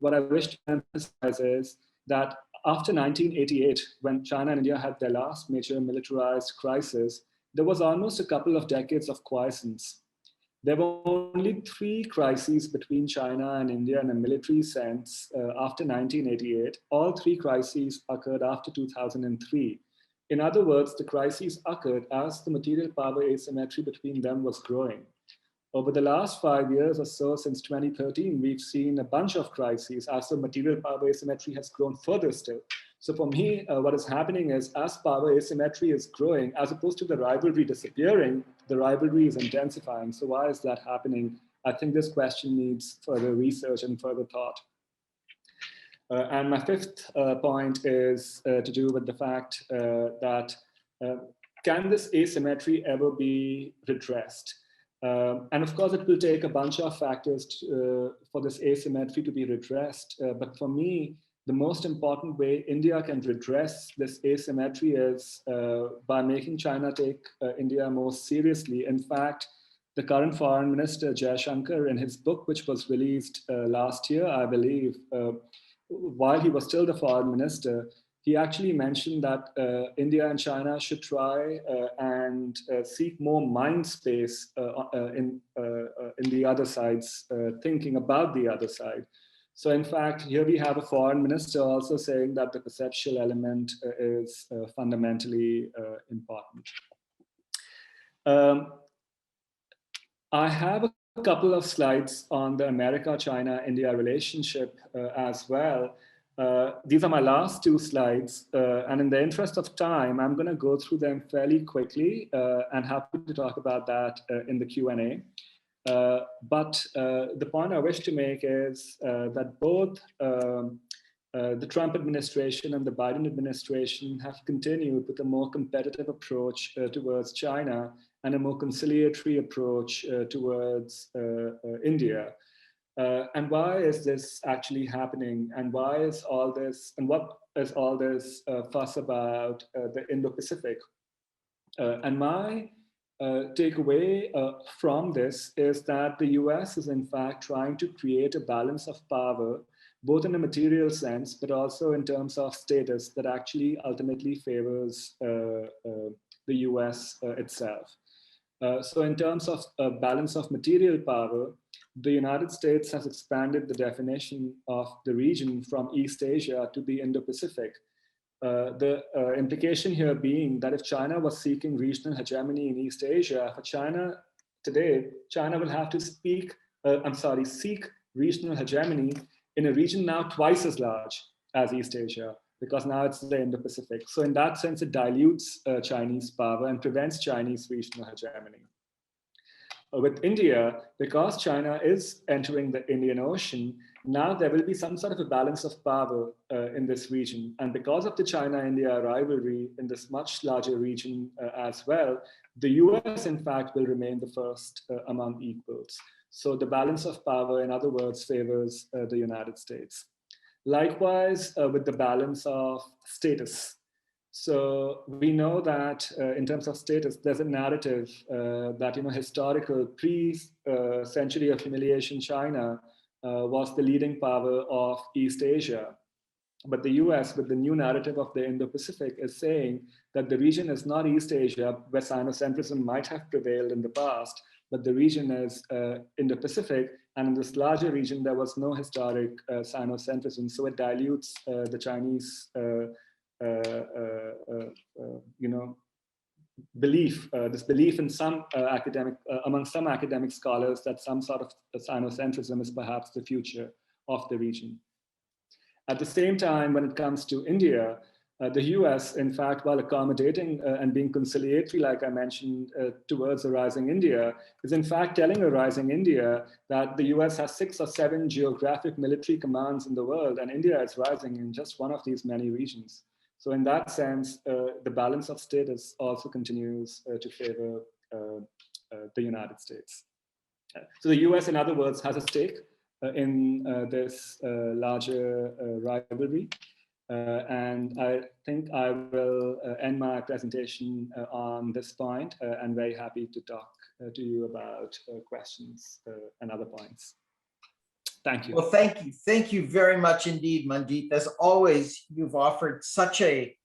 What I wish to emphasize is that after 1988, when China and India had their last major militarized crisis, there was almost a couple of decades of quiescence. There were only 3 crises between China and India in a military sense after 1988. All 3 crises occurred after 2003. In other words, the crises occurred as the material power asymmetry between them was growing. Over the last 5 years or so, since 2013, we've seen a bunch of crises as the material power asymmetry has grown further still. So for me, what is happening is as power asymmetry is growing, as opposed to the rivalry disappearing, the rivalry is intensifying. So why is that happening? I think this question needs further research and further thought. And my fifth point is to do with the fact that can this asymmetry ever be redressed? And of course, it will take a bunch of factors for this asymmetry to be redressed. But for me, the most important way India can redress this asymmetry is by making China take India more seriously. In fact, the current foreign minister, Jaishankar, in his book, which was released last year, I believe, while he was still the foreign minister, he actually mentioned that India and China should try and seek more mind space in the other side's thinking about the other side. So in fact, here we have a foreign minister also saying that the perceptual element is fundamentally important. I have a couple of slides on the America-China-India relationship as well. These are my last 2 slides, and in the interest of time, I'm going to go through them fairly quickly and happy to talk about that in the Q&A. But the point I wish to make is that both the Trump administration and the Biden administration have continued with a more competitive approach towards China and a more conciliatory approach towards India. And why is this actually happening? And why is all this, and what is all this fuss about the Indo-Pacific? And my takeaway from this is that the US is in fact trying to create a balance of power, both in a material sense, but also in terms of status that actually ultimately favors the US itself. So in terms of balance of material power, the United States has expanded the definition of the region from East Asia to the Indo-Pacific. The implication here being that if China was seeking regional hegemony in East Asia, for China today, China will have to seek regional hegemony in a region now twice as large as East Asia, because now it's the Indo-Pacific. So in that sense, it dilutes Chinese power and prevents Chinese regional hegemony. With India, because China is entering the Indian Ocean, now there will be some sort of a balance of power in this region. And because of the China-India rivalry in this much larger region as well, the US, in fact, will remain the first among equals. So the balance of power, in other words, favors the United States. Likewise, with the balance of status. So we know that in terms of status, there's a narrative that, historical pre-century of humiliation China was the leading power of East Asia. But the US, with the new narrative of the Indo-Pacific, is saying that the region is not East Asia, where Sinocentrism might have prevailed in the past, but the region is Indo-Pacific, and in this larger region, there was no historic Sinocentrism, so it dilutes the Chinese, belief, this belief in some among some academic scholars that some sort of Sinocentrism is perhaps the future of the region. At the same time, when it comes to India, the US, in fact, while accommodating and being conciliatory, like I mentioned, towards a rising India, is in fact telling a rising India that the US has 6 or 7 geographic military commands in the world, and India is rising in just one of these many regions. So in that sense, the balance of status also continues to favor the United States. So the US, in other words, has a stake in this larger rivalry. And I think I will end my presentation on this point, and very happy to talk to you about questions and other points. Thank you. Well, thank you. Thank you very much indeed, Manjeet. As always, you've offered such a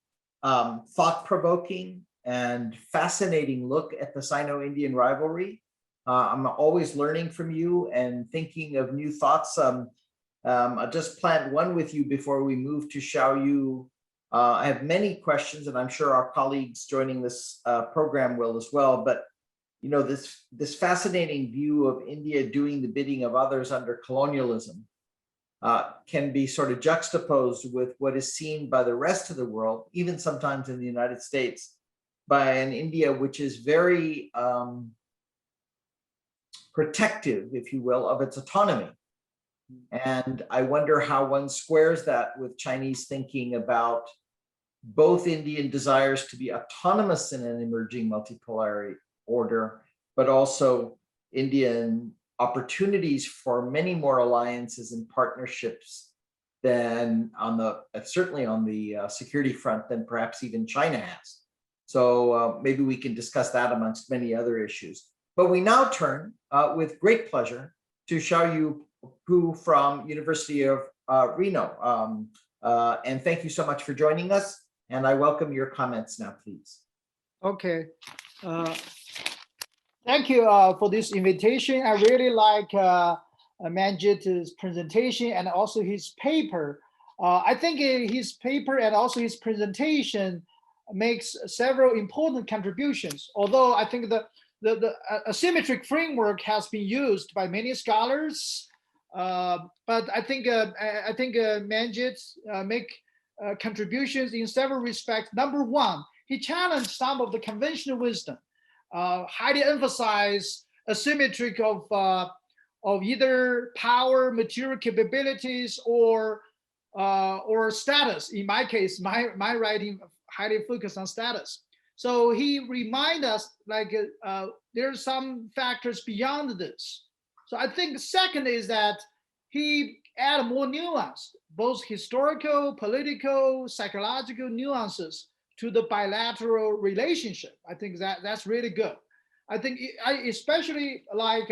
thought-provoking and fascinating look at the Sino-Indian rivalry. I'm always learning from you and thinking of new thoughts. I'll just plant one with you before we move to Xiaoyu. I have many questions, and I'm sure our colleagues joining this program will as well. But this fascinating view of India doing the bidding of others under colonialism can be sort of juxtaposed with what is seen by the rest of the world, even sometimes in the United States, by an India which is very protective, if you will, of its autonomy. And I wonder how one squares that with Chinese thinking about both Indian desires to be autonomous in an emerging multipolar order, but also Indian opportunities for many more alliances and partnerships than certainly on the security front than perhaps even China has. So maybe we can discuss that amongst many other issues. But we now turn with great pleasure to Xiaoyu Pu from University of Reno. And thank you so much for joining us. And I welcome your comments now, please. Okay. Thank you for this invitation. I really like Manjeet's presentation and also his paper. I think his paper and also his presentation makes several important contributions. Although I think the asymmetric framework has been used by many scholars, but I think Manjeet make contributions in several respects. Number one, he challenged some of the conventional wisdom, highly emphasize asymmetry of either power, material capabilities, or status. In my case, my writing highly focused on status. So he remind us like there's some factors beyond this. So I think second is that he add more nuance, both historical, political, psychological nuances to the bilateral relationship. I think that's really good. I think I especially like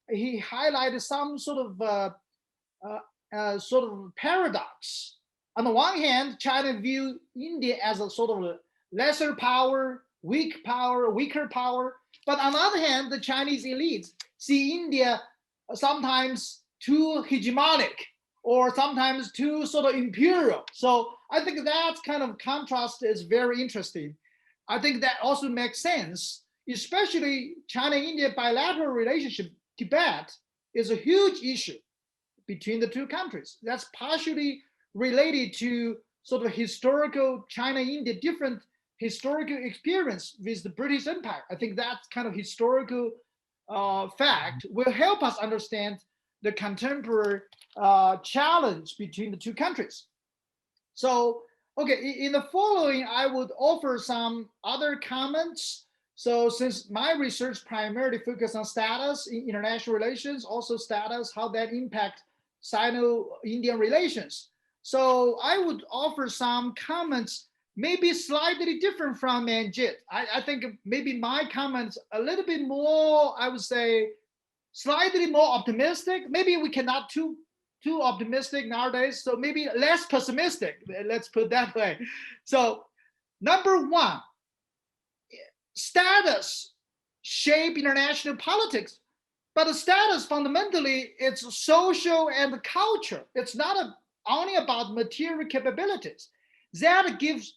he highlighted some sort of paradox. On the one hand, China view India as a sort of lesser power, weaker power. But on the other hand, the Chinese elites see India sometimes too hegemonic or sometimes too sort of imperial. So I think that kind of contrast is very interesting. I think that also makes sense, especially China-India bilateral relationship. Tibet is a huge issue between the two countries. That's partially related to sort of historical China-India different historical experience with the British Empire. I think that kind of historical fact will help us understand the contemporary challenge between the two countries. So, okay, in the following, I would offer some other comments. So since my research primarily focused on status in international relations, also status, how that impact Sino-Indian relations. So I would offer some comments maybe slightly different from Manjeet. I think maybe my comments a little bit more, I would say, slightly more optimistic. Maybe we cannot too optimistic nowadays. So maybe less pessimistic. Let's put it that way. So number one, status shape international politics, but the status fundamentally it's social and culture. It's not only about material capabilities. That gives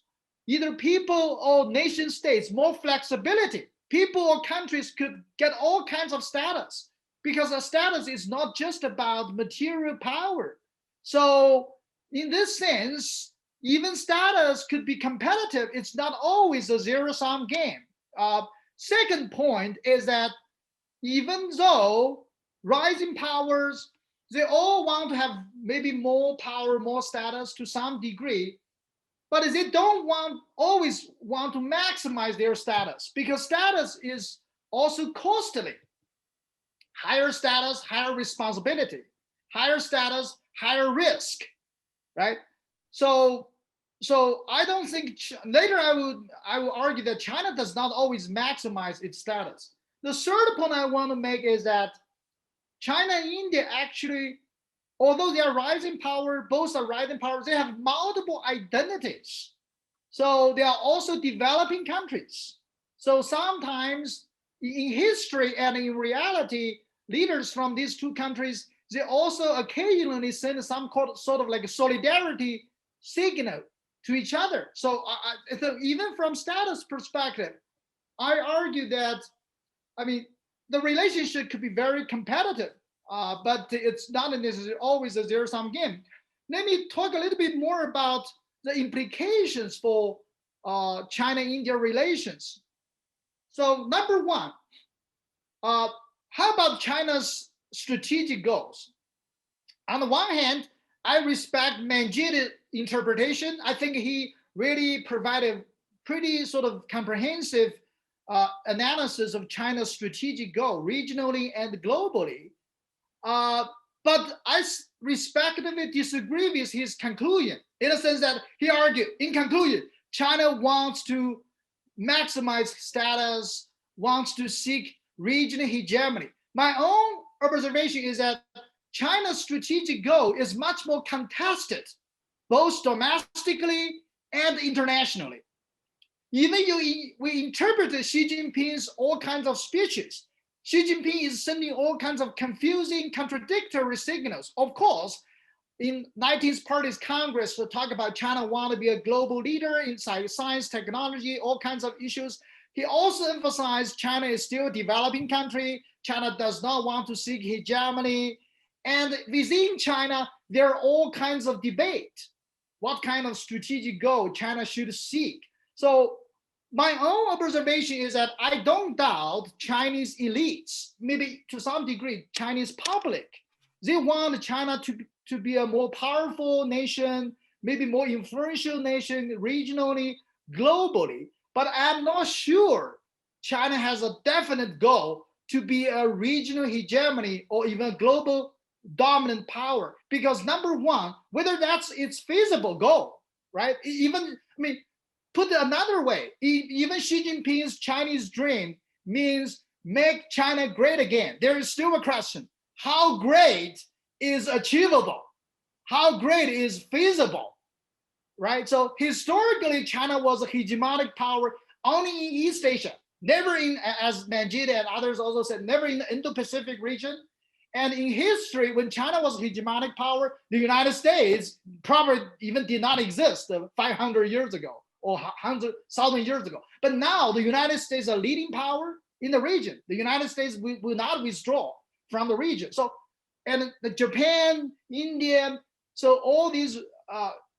either people or nation states more flexibility. People or countries could get all kinds of status because a status is not just about material power. So in this sense, even status could be competitive. It's not always a zero-sum game. Second point is that even though rising powers, they all want to have maybe more power, more status to some degree, but they don't always want to maximize their status because status is also costly. Higher status, higher responsibility. Higher status, higher risk, right? So I don't think later I will argue that China does not always maximize its status. The third point I want to make is that China and India actually, although they are rising power, both are rising powers, they have multiple identities. So they are also developing countries. So sometimes in history and in reality, leaders from these two countries, they also occasionally send some sort of like a solidarity signal to each other. So even from status perspective, I argue that, I mean, the relationship could be very competitive, but it's not necessarily always a zero-sum game. Let me talk a little bit more about the implications for China-India relations. So number one, how about China's strategic goals? On the one hand, I respect Manjeet's interpretation. I think he really provided pretty sort of comprehensive analysis of China's strategic goal, regionally and globally. But I respectively disagree with his conclusion in the sense that he argued, in conclusion, China wants to maximize status, wants to seek regional hegemony. My own observation is that China's strategic goal is much more contested, both domestically and internationally. Even we interpret Xi Jinping's all kinds of speeches. Xi Jinping is sending all kinds of confusing, contradictory signals. Of course, in 19th Party's Congress, to talk about China want to be a global leader in science, technology, all kinds of issues. He also emphasized China is still a developing country. China does not want to seek hegemony. And within China, there are all kinds of debate. What kind of strategic goal China should seek? So my own observation is that I don't doubt Chinese elites, maybe to some degree, Chinese public. They want China to be a more powerful nation, maybe more influential nation regionally, globally. But I'm not sure China has a definite goal to be a regional hegemony or even a global dominant power. Because number one, whether that's its feasible goal, right? Even, I mean, put it another way, even Xi Jinping's Chinese dream means make China great again. There is still a question. How great is achievable? How great is feasible? Right? So historically, China was a hegemonic power only in East Asia, never in, as Manjeet and others also said, never in the Indo-Pacific region. And in history, when China was a hegemonic power, the United States probably even did not exist 500 years ago or 100,000 years ago. But now the United States is a leading power in the region. The United States will not withdraw from the region. So, and the Japan, India, so all these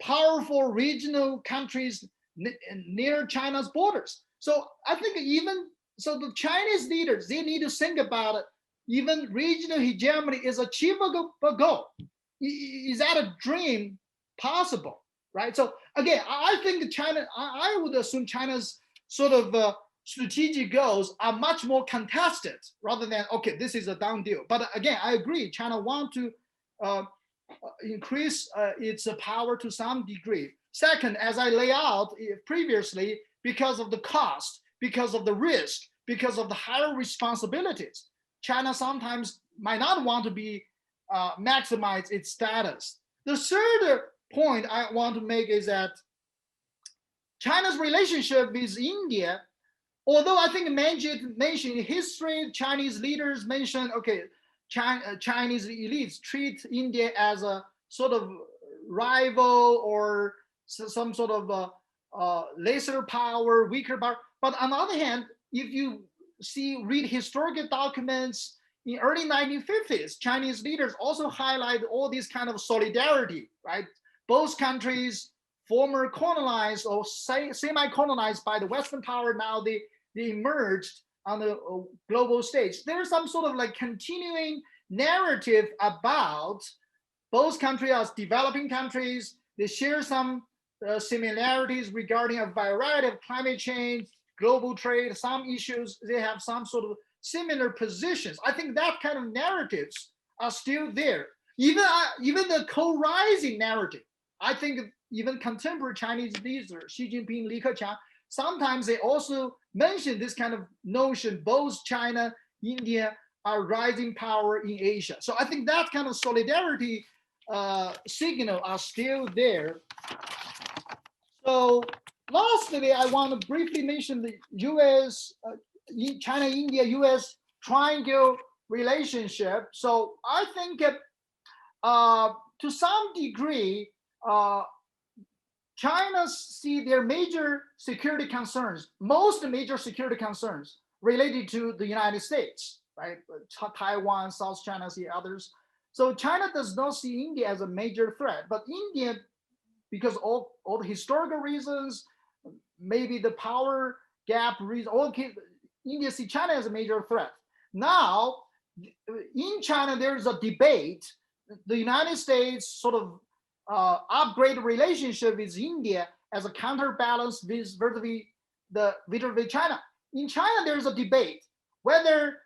powerful regional countries near China's borders. So I think even, so the Chinese leaders, they need to think about it. Even regional hegemony is achievable goal. Is that a dream possible, right? So again, I think China, I would assume China's sort of strategic goals are much more contested rather than, okay, this is a done deal. But again, I agree, China want to increase its power to some degree. Second, as I lay out previously, because of the cost, because of the risk, because of the higher responsibilities, China sometimes might not want to be maximize its status. The third point I want to make is that China's relationship with India, although I think Manjeet mentioned in history, Chinese leaders mentioned, okay, Chinese elites treat India as a sort of rival or some sort of lesser power, weaker power. But on the other hand, if you read historical documents in early 1950s, Chinese leaders also highlight all these kind of solidarity, right? Both countries, former colonized or semi-colonized by the Western power, now they emerged on the global stage. There's some sort of like continuing narrative about both countries as developing countries. They share some similarities regarding a variety of climate change, global trade, some issues. They have some sort of similar positions. I think that kind of narratives are still there. Even the co-rising narrative, I think even contemporary Chinese leaders, Xi Jinping, Li Keqiang, sometimes they also mention this kind of notion, both China, India are rising power in Asia. So I think that kind of solidarity signal are still there. So lastly, I want to briefly mention the US, China, India, US triangle relationship. So I think to some degree, China see their major security concerns, most major security concerns related to the United States, right? Taiwan, South China Sea, others. So China does not see India as a major threat, but India, because all the historical reasons, maybe the power gap reason, India see China as a major threat. Now, in China, there's a debate. The United States sort of upgrade relationship with India as a counterbalance vis-a-vis China. In China, there's a debate whether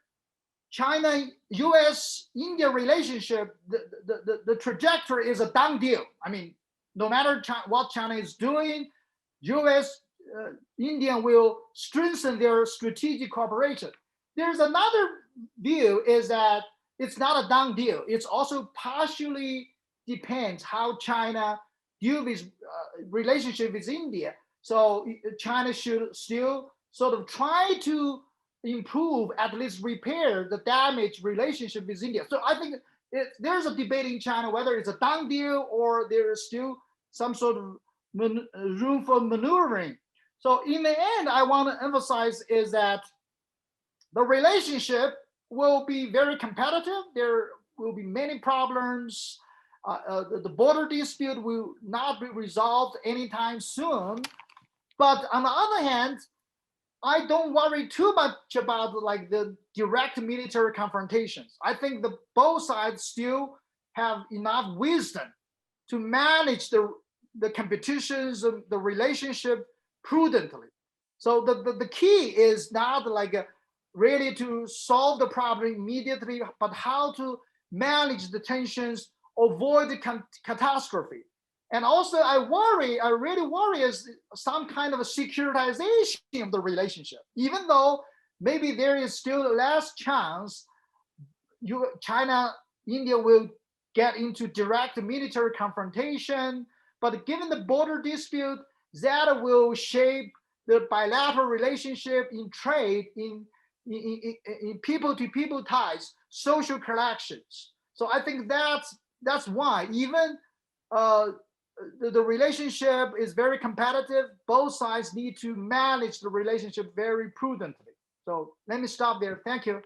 China, US, India relationship, the trajectory is a done deal. I mean, no matter what China is doing, US, India will strengthen their strategic cooperation. There's another view is that it's not a done deal. It's also partially depends how China deal with relationship with India. So China should still sort of try to improve, at least repair the damaged relationship with India. So I think there's a debate in China whether it's a done deal or there is still some sort of room for maneuvering. So in the end, I want to emphasize is that the relationship will be very competitive. There will be many problems. The border dispute will not be resolved anytime soon. But on the other hand, I don't worry too much about like the direct military confrontations. I think both sides still have enough wisdom to manage the competitions, the relationship prudently. So the key is not like really to solve the problem immediately, but how to manage the tensions, avoid the catastrophe. And also I really worry is some kind of a securitization of the relationship, even though maybe there is still less chance China, India will get into direct military confrontation, but given the border dispute, that will shape the bilateral relationship in trade, in people-to-people ties, social connections. So I think that's why even the relationship is very competitive. Both sides need to manage the relationship very prudently. So let me stop there. Thank you.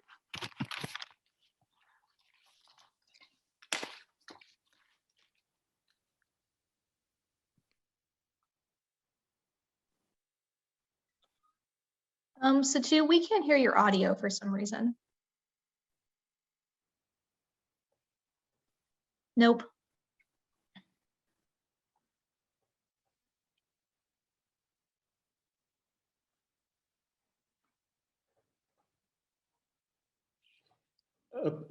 Satu, we can't hear your audio for some reason. Nope.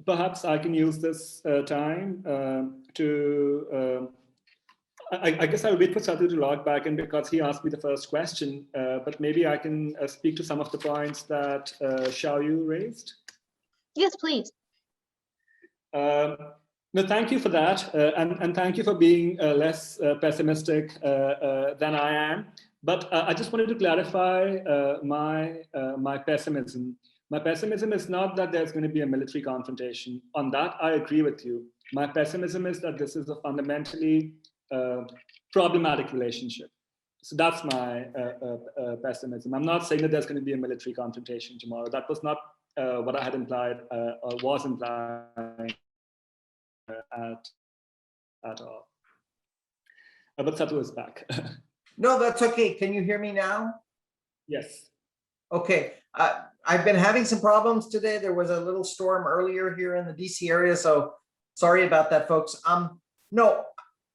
Perhaps I can use this time to I guess I'll wait for Satu to log back in because he asked me the first question, but maybe I can speak to some of the points that Xiaoyu raised. Yes, please. No, thank you for that, and thank you for being less pessimistic than I am. But I just wanted to clarify my pessimism. My pessimism is not that there's going to be a military confrontation. On that, I agree with you. My pessimism is that this is a fundamentally problematic relationship. So that's my pessimism. I'm not saying that there's going to be a military confrontation tomorrow. That was not what I had implied or was implying at all. But Satu is back. No, that's okay. Can you hear me now? Yes. Okay. I've been having some problems today. There was a little storm earlier here in the DC area, so sorry about that, folks. No,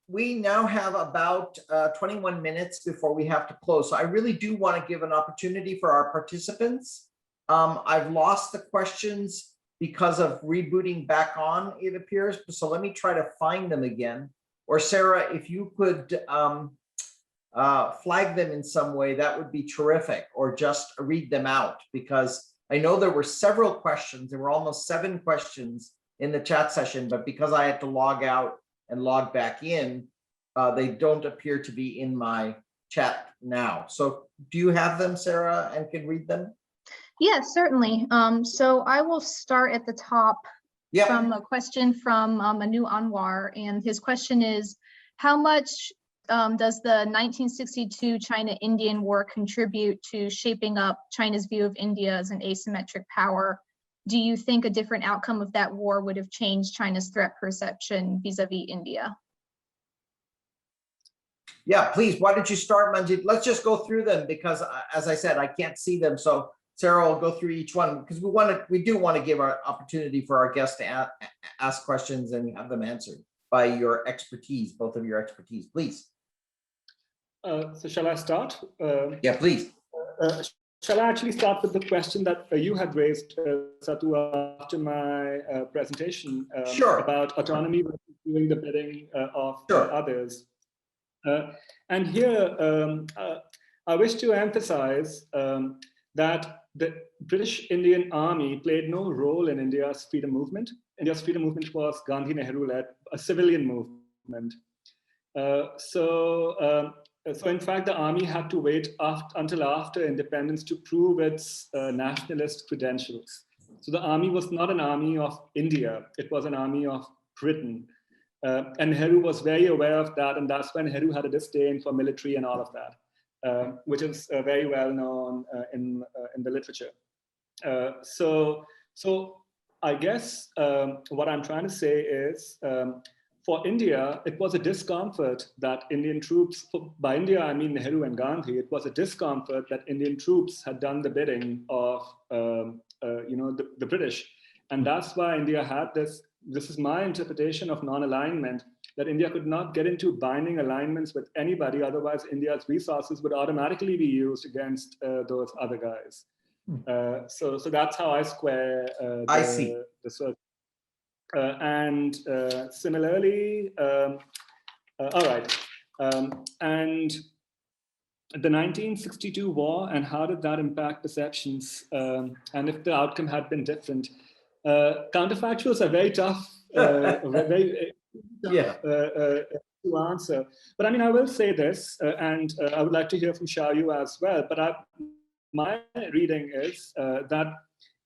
we now have about 21 minutes before we have to close. So I really do want to give an opportunity for our participants. I've lost the questions because of rebooting back on, it appears. So let me try to find them again. Or Sarah, if you could flag them in some way, that would be terrific, or just read them out, because I know there were several questions. There were almost 7 questions in the chat session, but because I had to log out and log back in, they don't appear to be in my chat now. So do you have them, Sarah, and can read them? Yes, certainly. So I will start at the top from a question from Manu Anwar, and his question is, how much does the 1962 China-Indian War contribute to shaping up China's view of India as an asymmetric power? Do you think a different outcome of that war would have changed China's threat perception vis-a-vis India? Yeah, please, why don't you start, Manjeet? Let's just go through them, because as I said, I can't see them. So Sarah will go through each one, because we do want to give our opportunity for our guests to ask questions and have them answered by your expertise, both of your expertise, please. So shall I start? Yeah, please. Shall I actually start with the question that you had raised, Satu, after my presentation Sure. about autonomy versus doing the bidding of others? And here, I wish to emphasize that the British Indian Army played no role in India's freedom movement. India's freedom movement was Gandhi-Nehru-led, a civilian movement. So in fact, the army had to wait until after independence to prove its nationalist credentials. So the army was not an army of India, it was an army of Britain. And Nehru was very aware of that, and that's when Nehru had a disdain for military and all of that, which is very well known in the literature. So I guess what I'm trying to say is, for India, it was a discomfort that Indian troops, by India I mean Nehru and Gandhi, it was a discomfort that Indian troops had done the bidding of the British. And that's why India had this is my interpretation of non-alignment, that India could not get into binding alignments with anybody, otherwise India's resources would automatically be used against those other guys. So that's how I square the circle. And similarly, all right, and the 1962 war, and how did that impact perceptions, and if the outcome had been different? Counterfactuals are very tough, very tough to answer. But I mean, I will say this, and I would like to hear from Xiaoyu as well, but my reading is that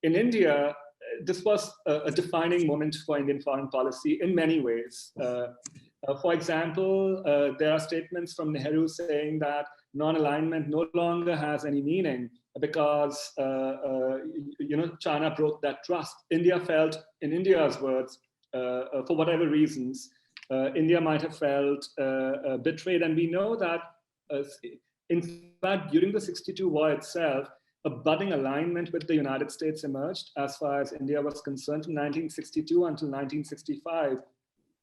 in India, this was a defining moment for Indian foreign policy in many ways. For example, there are statements from Nehru saying that non-alignment no longer has any meaning because China broke that trust. India felt, in India's words, for whatever reasons, India might have felt betrayed. And we know that, in fact, during the 62 war itself, a budding alignment with the United States emerged as far as India was concerned from 1962 until 1965.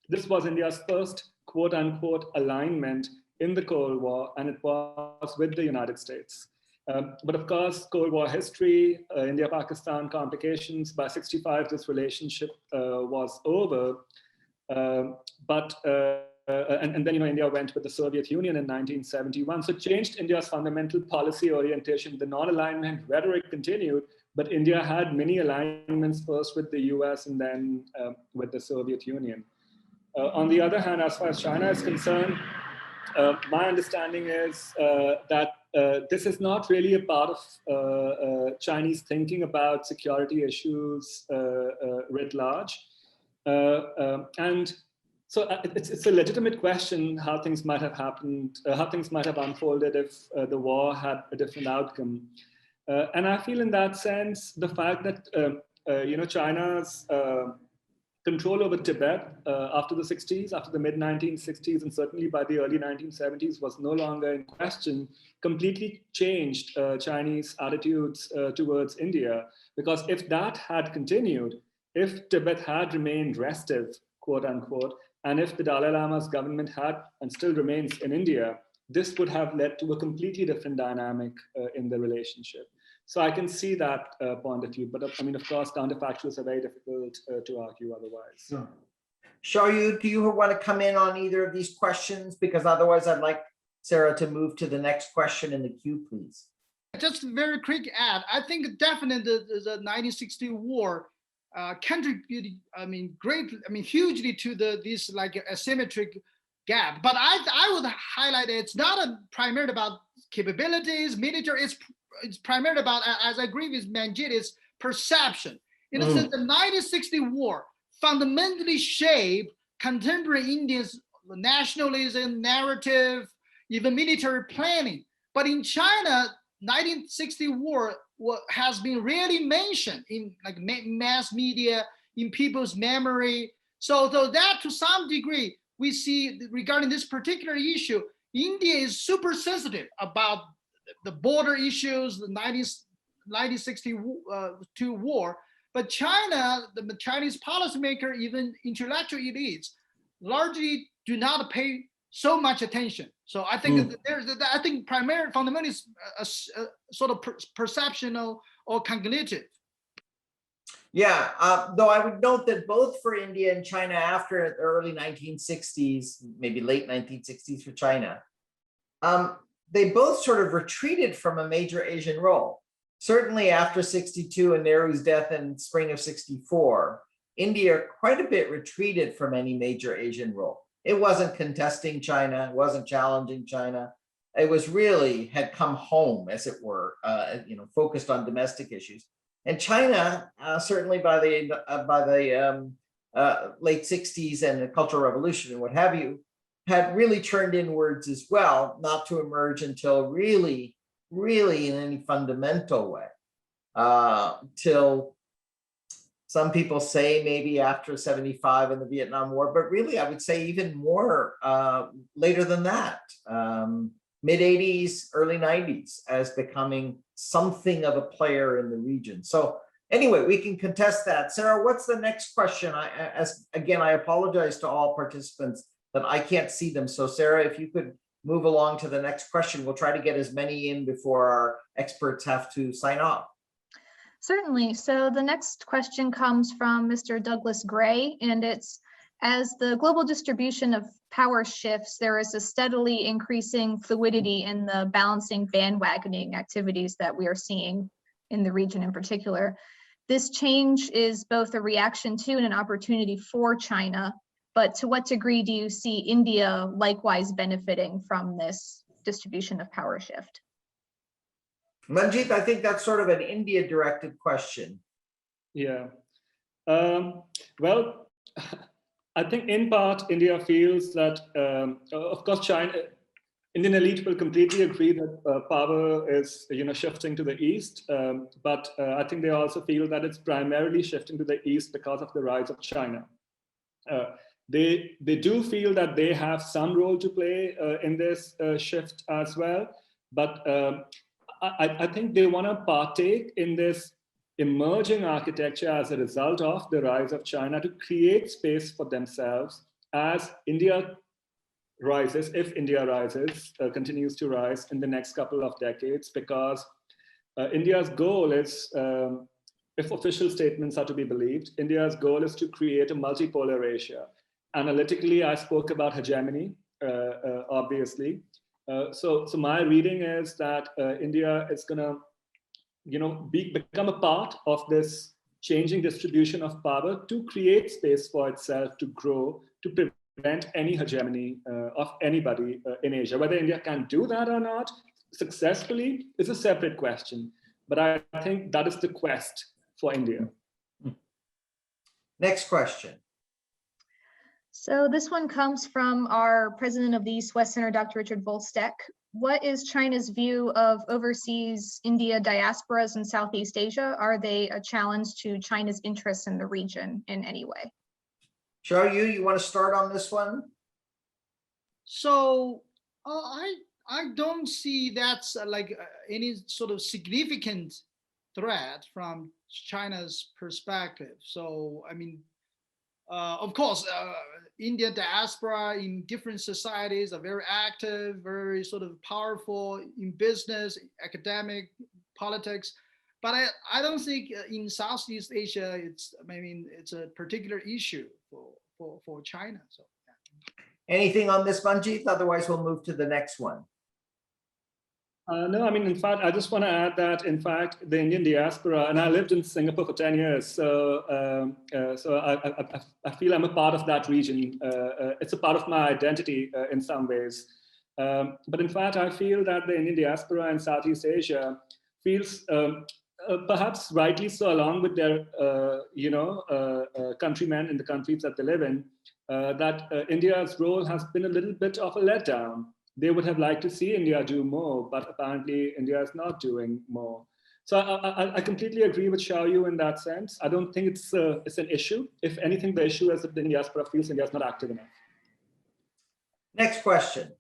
This was India's first quote unquote alignment in the Cold War, and it was with the United States. But of course, Cold War history, India-Pakistan complications, by 65, this relationship was over. But and then India went with the Soviet Union in 1971. So it changed India's fundamental policy orientation. The non-alignment rhetoric continued, but India had many alignments, first with the US and then with the Soviet Union. On the other hand, as far as China is concerned, my understanding is that this is not really a part of Chinese thinking about security issues writ large. And so it's a legitimate question how things might have happened, how things might have unfolded if the war had a different outcome. And I feel in that sense, the fact that China's control over Tibet after the 60s, after the mid-1960s, and certainly by the early 1970s was no longer in question, completely changed Chinese attitudes towards India. Because if that had continued, if Tibet had remained restive, quote unquote, and if the Dalai Lama's government had and still remains in India, this would have led to a completely different dynamic in the relationship. So I can see that point of view, but I mean, of course, counterfactuals are very difficult to argue otherwise. Sure. Xiaoyu, do you want to come in on either of these questions? Because otherwise I'd like Sarah to move to the next question in the queue, please. Just a very quick add. I think definitely the 1960 war contributed, hugely to this like asymmetric gap. But I would highlight it's not primarily about capabilities, military. It's primarily about, as I agree with Manjeet, is perception. In a sense, the 1960 war fundamentally shaped contemporary India's nationalism, narrative, even military planning. But in China, 1960 war has been rarely mentioned in like mass media, in people's memory. So that to some degree, we see regarding this particular issue, India is super sensitive about the border issues, the 1962 war, but China, the Chinese policymaker, even intellectual elites, largely do not pay so much attention. So I think I think primarily fundamentally is a sort of perceptional or cognitive. Yeah, though I would note that both for India and China after the early 1960s, maybe late 1960s for China, they both sort of retreated from a major Asian role. Certainly after 62 and Nehru's death in spring of 64, India quite a bit retreated from any major Asian role. It wasn't contesting China, it wasn't challenging China. It was really had come home, as it were, focused on domestic issues. And China, certainly by the late 60s and the Cultural Revolution and what have you, had really turned inwards as well, not to emerge until really in any fundamental way, till some people say maybe after 75 in the Vietnam War, but really I would say even more later than that, mid 80s, early 90s, as becoming something of a player in the region. So anyway, we can contest that. Sarah, what's the next question? I apologize to all participants that I can't see them. So Sarah, if you could move along to the next question, we'll try to get as many in before our experts have to sign off. Certainly. So the next question comes from Mr. Douglas Gray, and it's, as the global distribution of power shifts, there is a steadily increasing fluidity in the balancing bandwagoning activities that we are seeing in the region in particular. This change is both a reaction to and an opportunity for China, but to what degree do you see India likewise benefiting from this distribution of power shift? Manjeet, I think that's sort of an India-directed question. Yeah. Well, I think in part India feels that, of course, Indian elite will completely agree that power is, shifting to the east, but I think they also feel that it's primarily shifting to the east because of the rise of China. They do feel that they have some role to play in this shift as well, but I think they want to partake in this emerging architecture as a result of the rise of China to create space for themselves as India rises, if India rises, continues to rise in the next couple of decades, because India's goal is, if official statements are to be believed, India's goal is to create a multipolar Asia. analytically, I spoke about hegemony, obviously. So my reading is that India is going to, become a part of this changing distribution of power to create space for itself to grow, to prevent any hegemony of anybody in Asia. Whether India can do that or not successfully is a separate question. But I think that is the quest for India. Next question. So this one comes from our president of the East-West Center, Dr. Richard Volsteck. What is China's view of overseas India diasporas in Southeast Asia? Are they a challenge to China's interests in the region in any way? Xiaoyu, you want to start on this one? So I don't see that's any sort of significant threat from China's perspective. So, I mean, of course, Indian diaspora in different societies are very active, very sort of powerful in business, academic, politics. But I don't think in Southeast Asia, it's a particular issue for China. So, anything on this, Manjeet? Otherwise, we'll move to the next one. No, I mean, in fact, I just want to add that, in fact, the Indian diaspora, and I lived in Singapore for 10 years, so I feel I'm a part of that region. It's a part of my identity in some ways. But in fact, I feel that the Indian diaspora in Southeast Asia feels, perhaps rightly so, along with their, countrymen in the countries that they live in, that India's role has been a little bit of a letdown. They would have liked to see India do more, but apparently India is not doing more. So I completely agree with Xiaoyu in that sense. I don't think it's an issue. If anything, the issue is that the diaspora feels India is not active enough. Next question.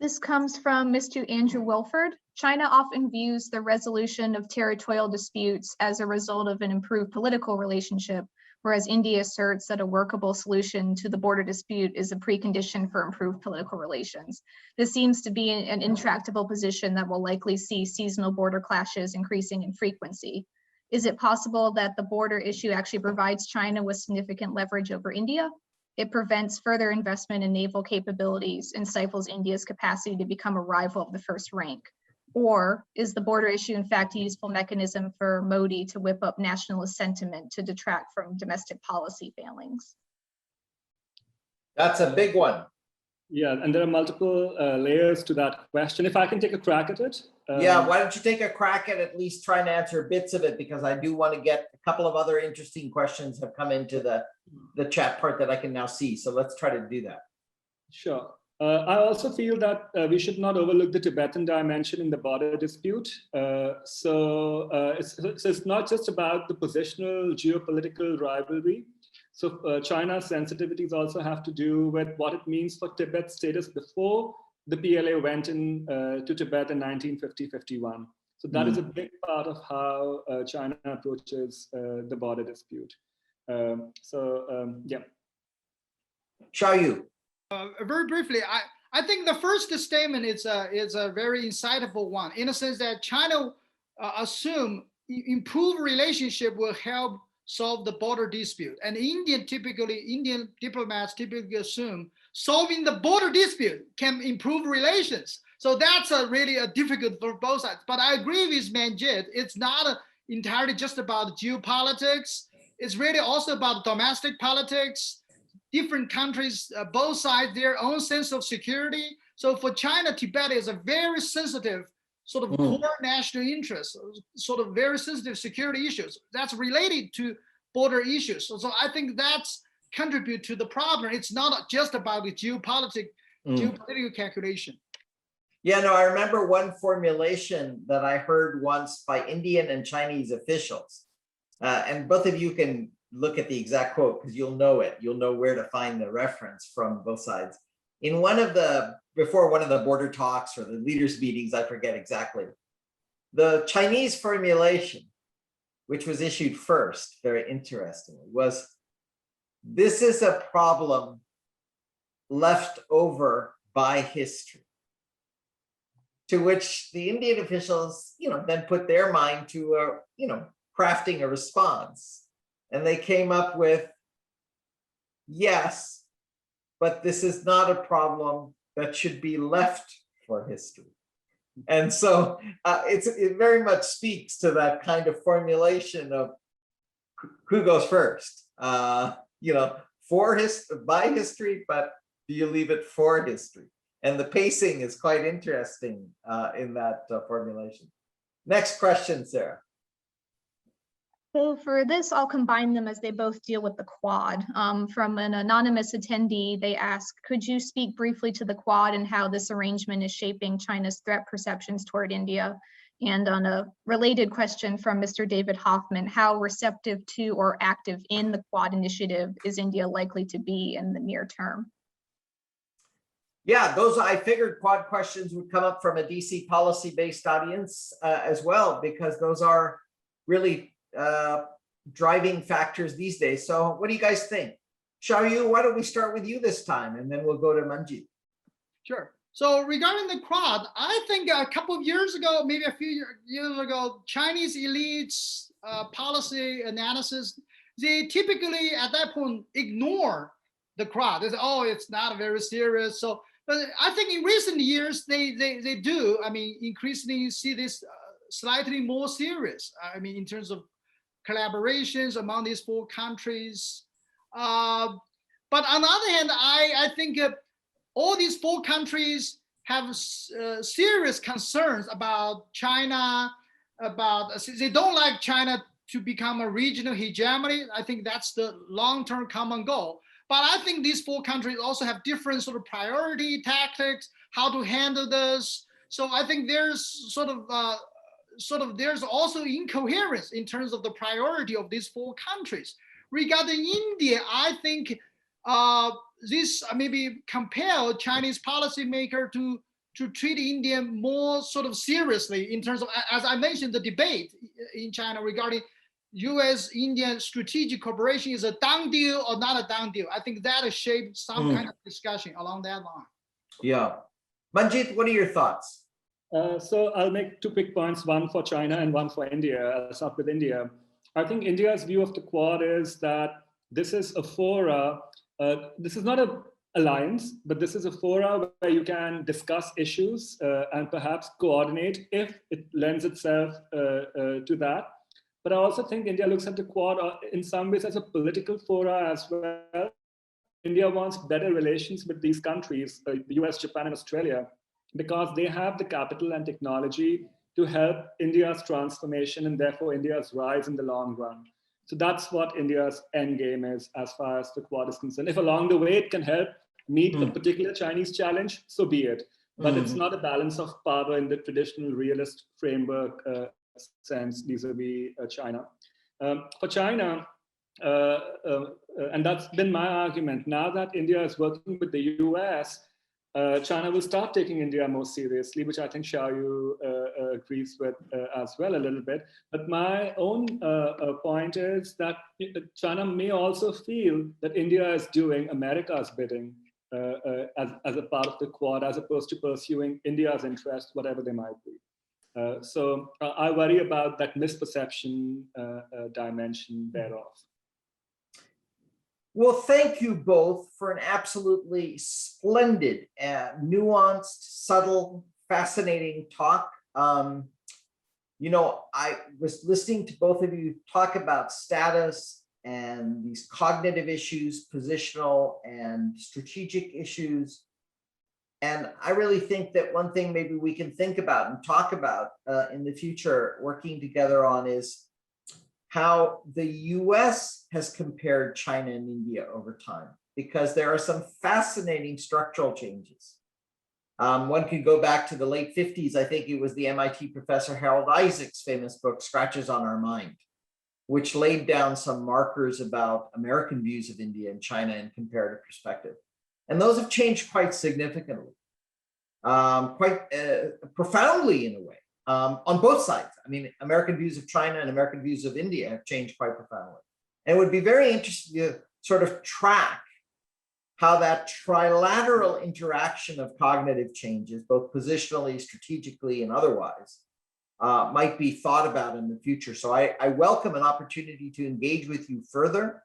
This comes from Mr. Andrew Wilford. China often views the resolution of territorial disputes as a result of an improved political relationship, whereas India asserts that a workable solution to the border dispute is a precondition for improved political relations. This seems to be an intractable position that will likely see seasonal border clashes increasing in frequency. Is it possible that the border issue actually provides China with significant leverage over India? It prevents further investment in naval capabilities and stifles India's capacity to become a rival of the first rank. Or is the border issue in fact a useful mechanism for Modi to whip up nationalist sentiment to detract from domestic policy failings? That's a big one. Yeah, and there are multiple layers to that question. If I can take a crack at it. Yeah, why don't you take a crack at least trying to answer bits of it, because I do want to get a couple of other interesting questions have come into the chat part that I can now see. So let's try to do that. Sure. I also feel that we should not overlook the Tibetan dimension in the border dispute. So it's not just about the positional geopolitical rivalry. So China's sensitivities also have to do with what it means for Tibet's status before the PLA went in to Tibet in 1950-51. So that is a big part of how China approaches the border dispute. Yeah. Xiaoyu. Very briefly, I think the first statement is a very insightful one, in a sense that China assume improved relationship will help solve the border dispute, and Indian diplomats typically assume solving the border dispute can improve relations. So that's really difficult for both sides. But I agree with Manjeet. It's not entirely just about geopolitics. It's really also about domestic politics. Different countries, both sides, their own sense of security. So for China, Tibet is a very sensitive sort of core national interest, sort of very sensitive security issues that's related to border issues. So I think that's contribute to the problem. It's not just about the geopolitical calculation. Yeah, no, I remember one formulation that I heard once by Indian and Chinese officials. And both of you can look at the exact quote because you'll know it. You'll know where to find the reference from both sides. In before one of the border talks or the leaders' meetings, I forget exactly, the Chinese formulation, which was issued first, very interestingly, was, this is a problem left over by history. To which the Indian officials, then put their mind to, crafting a response. And they came up with, yes, but this is not a problem that should be left for history. And so it very much speaks to that kind of formulation of who goes first, you know, by history, but do you leave it for history? And the pacing is quite interesting in that formulation. Next question, Sarah. So for this, I'll combine them as they both deal with the Quad. From an anonymous attendee, they ask, could you speak briefly to the Quad and how this arrangement is shaping China's threat perceptions toward India? And on a related question from Mr. David Hoffman, how receptive to or active in the Quad initiative is India likely to be in the near term? Yeah, those, I figured Quad questions would come up from a DC policy-based audience as well, because those are really driving factors these days. So what do you guys think? Xiaoyu, why don't we start with you this time, and then we'll go to Manjeet. Sure. So regarding the Quad, I think a couple of years ago, maybe a few years ago, Chinese elites policy analysis, they typically at that point ignore the Quad. They say, oh, it's not very serious. So, but I think in recent years, they do. I mean, increasingly you see this slightly more serious. I mean, in terms of collaborations among these four countries. But on the other hand, I think all these four countries have serious concerns about China, they don't like China to become a regional hegemony. I think that's the long-term common goal. But I think these four countries also have different sort of priority tactics, how to handle this. So I think there's there's also incoherence in terms of the priority of these four countries. Regarding India, I think this maybe compel Chinese policymaker to treat India more sort of seriously in terms of, as I mentioned, the debate in China regarding US-Indian strategic cooperation is a done deal or not a done deal. I think that has shaped some kind of discussion along that line. Yeah. Manjeet, what are your thoughts? So I'll make two quick points, one for China and one for India. I'll start with India. I think India's view of the Quad is that this is a fora, this is not an alliance, but this is a fora where you can discuss issues and perhaps coordinate if it lends itself to that. But I also think India looks at the Quad in some ways as a political fora as well. India wants better relations with these countries, the US, Japan, and Australia, because they have the capital and technology to help India's transformation and therefore India's rise in the long run. So that's what India's end game is as far as the Quad is concerned. If along the way it can help meet a particular Chinese challenge, so be it. But it's not a balance of power in the traditional realist framework sense vis-a-vis China. For China, and that's been my argument, now that India is working with the US, China will start taking India more seriously, which I think Xiaoyu agrees with as well a little bit. But my own point is that China may also feel that India is doing America's bidding as a part of the Quad, as opposed to pursuing India's interests, whatever they might be. So I worry about that misperception dimension thereof. Well, thank you both for an absolutely splendid, nuanced, subtle, fascinating talk. You know, I was listening to both of you talk about status and these cognitive issues, positional and strategic issues. And I really think that one thing maybe we can think about and talk about in the future working together on is how the US has compared China and India over time, because there are some fascinating structural changes. One could go back to the late 50s. I think it was the MIT professor Harold Isaac's famous book, Scratches on Our Mind, which laid down some markers about American views of India and China in comparative perspective. And those have changed quite significantly, quite profoundly in a way, on both sides. I mean, American views of China and American views of India have changed quite profoundly. And it would be very interesting to sort of track how that trilateral interaction of cognitive changes, both positionally, strategically, and otherwise, might be thought about in the future. So I welcome an opportunity to engage with you further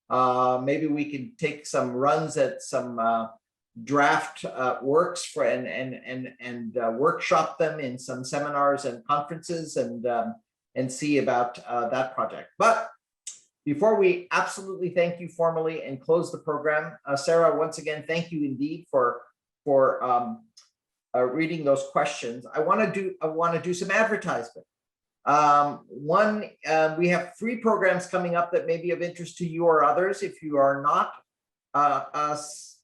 Maybe we can take some runs at some draft works for and workshop them in some seminars and conferences and see about that project. But before we absolutely thank you formally and close the program, Sarah, once again, thank you indeed for reading those questions. I want to do some advertisement. We have 3 programs coming up that may be of interest to you or others. If you are not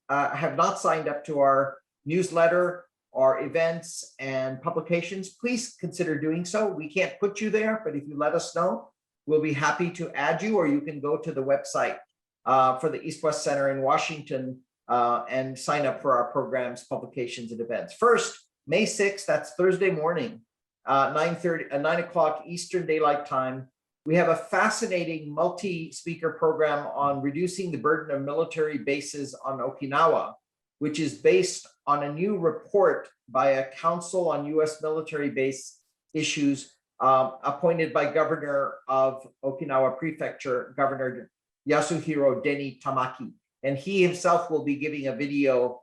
have not signed up to our newsletter, our events and publications, please consider doing so. We can't put you there, but if you let us know, we'll be happy to add you, or you can go to the website for the East-West Center in Washington and sign up for our programs, publications, and events. First, May 6th, that's Thursday morning, 9 o'clock Eastern Daylight Time. We have a fascinating multi-speaker program on reducing the burden of military bases on Okinawa, which is based on a new report by a Council on U.S. Military Base Issues appointed by Governor of Okinawa Prefecture, Governor Yasuhiro Deni Tamaki. And he himself will be giving a video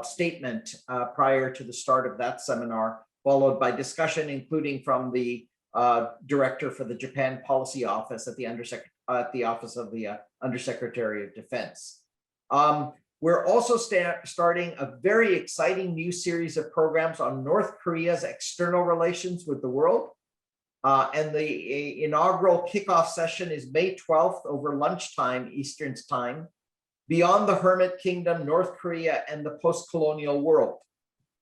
statement prior to the start of that seminar, followed by discussion, including from the director for the Japan Policy Office at the Office of the Undersecretary of Defense. We're also starting a very exciting new series of programs on North Korea's external relations with the world. And the inaugural kickoff session is May 12th over lunchtime, Eastern time, Beyond the Hermit Kingdom, North Korea and the Post-Colonial World.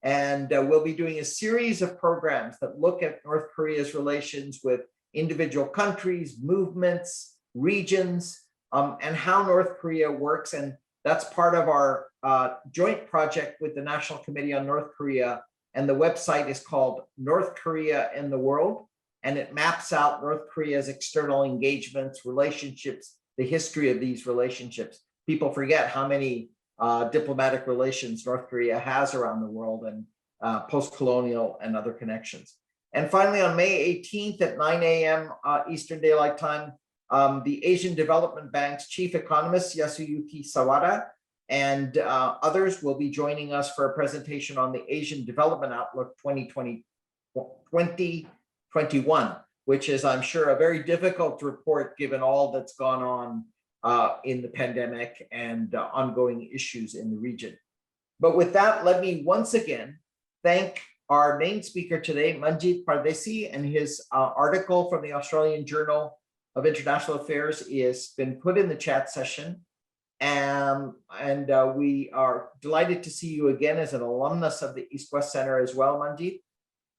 And we'll be doing a series of programs that look at North Korea's relations with individual countries, movements, regions, and how North Korea works. And that's part of our joint project with the National Committee on North Korea. And the website is called North Korea in the World. And it maps out North Korea's external engagements, relationships, the history of these relationships. People forget how many diplomatic relations North Korea has around the world, and post-colonial and other connections. And finally, on May 18th at 9 a.m. Eastern Daylight Time, the Asian Development Bank's chief economist, Yasuyuki Sawada, and others will be joining us for a presentation on the Asian Development Outlook 2021, which is, I'm sure, a very difficult report given all that's gone on in the pandemic and ongoing issues in the region. But with that, let me once again thank our main speaker today, Manjeet Pardesi, and his article from the Australian Journal of International Affairs has been put in the chat session. And we are delighted to see you again as an alumnus of the East-West Center as well, Manjeet.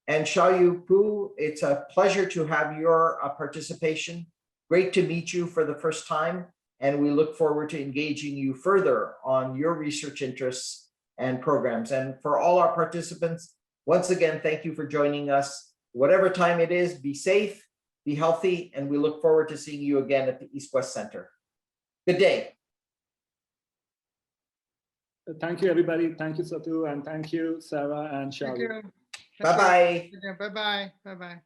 And Xiaoyu Pu, it's a pleasure to have your participation. Great to meet you for the first time. And we look forward to engaging you further on your research interests and programs. And for all our participants, once again, thank you for joining us. Whatever time it is, be safe, be healthy, and we look forward to seeing you again at the East-West Center. Good day. Thank you, everybody. Thank you, Satu, and thank you, Sarah and Xiaoyu. Thank you. Bye-bye. Bye-bye. Bye-bye.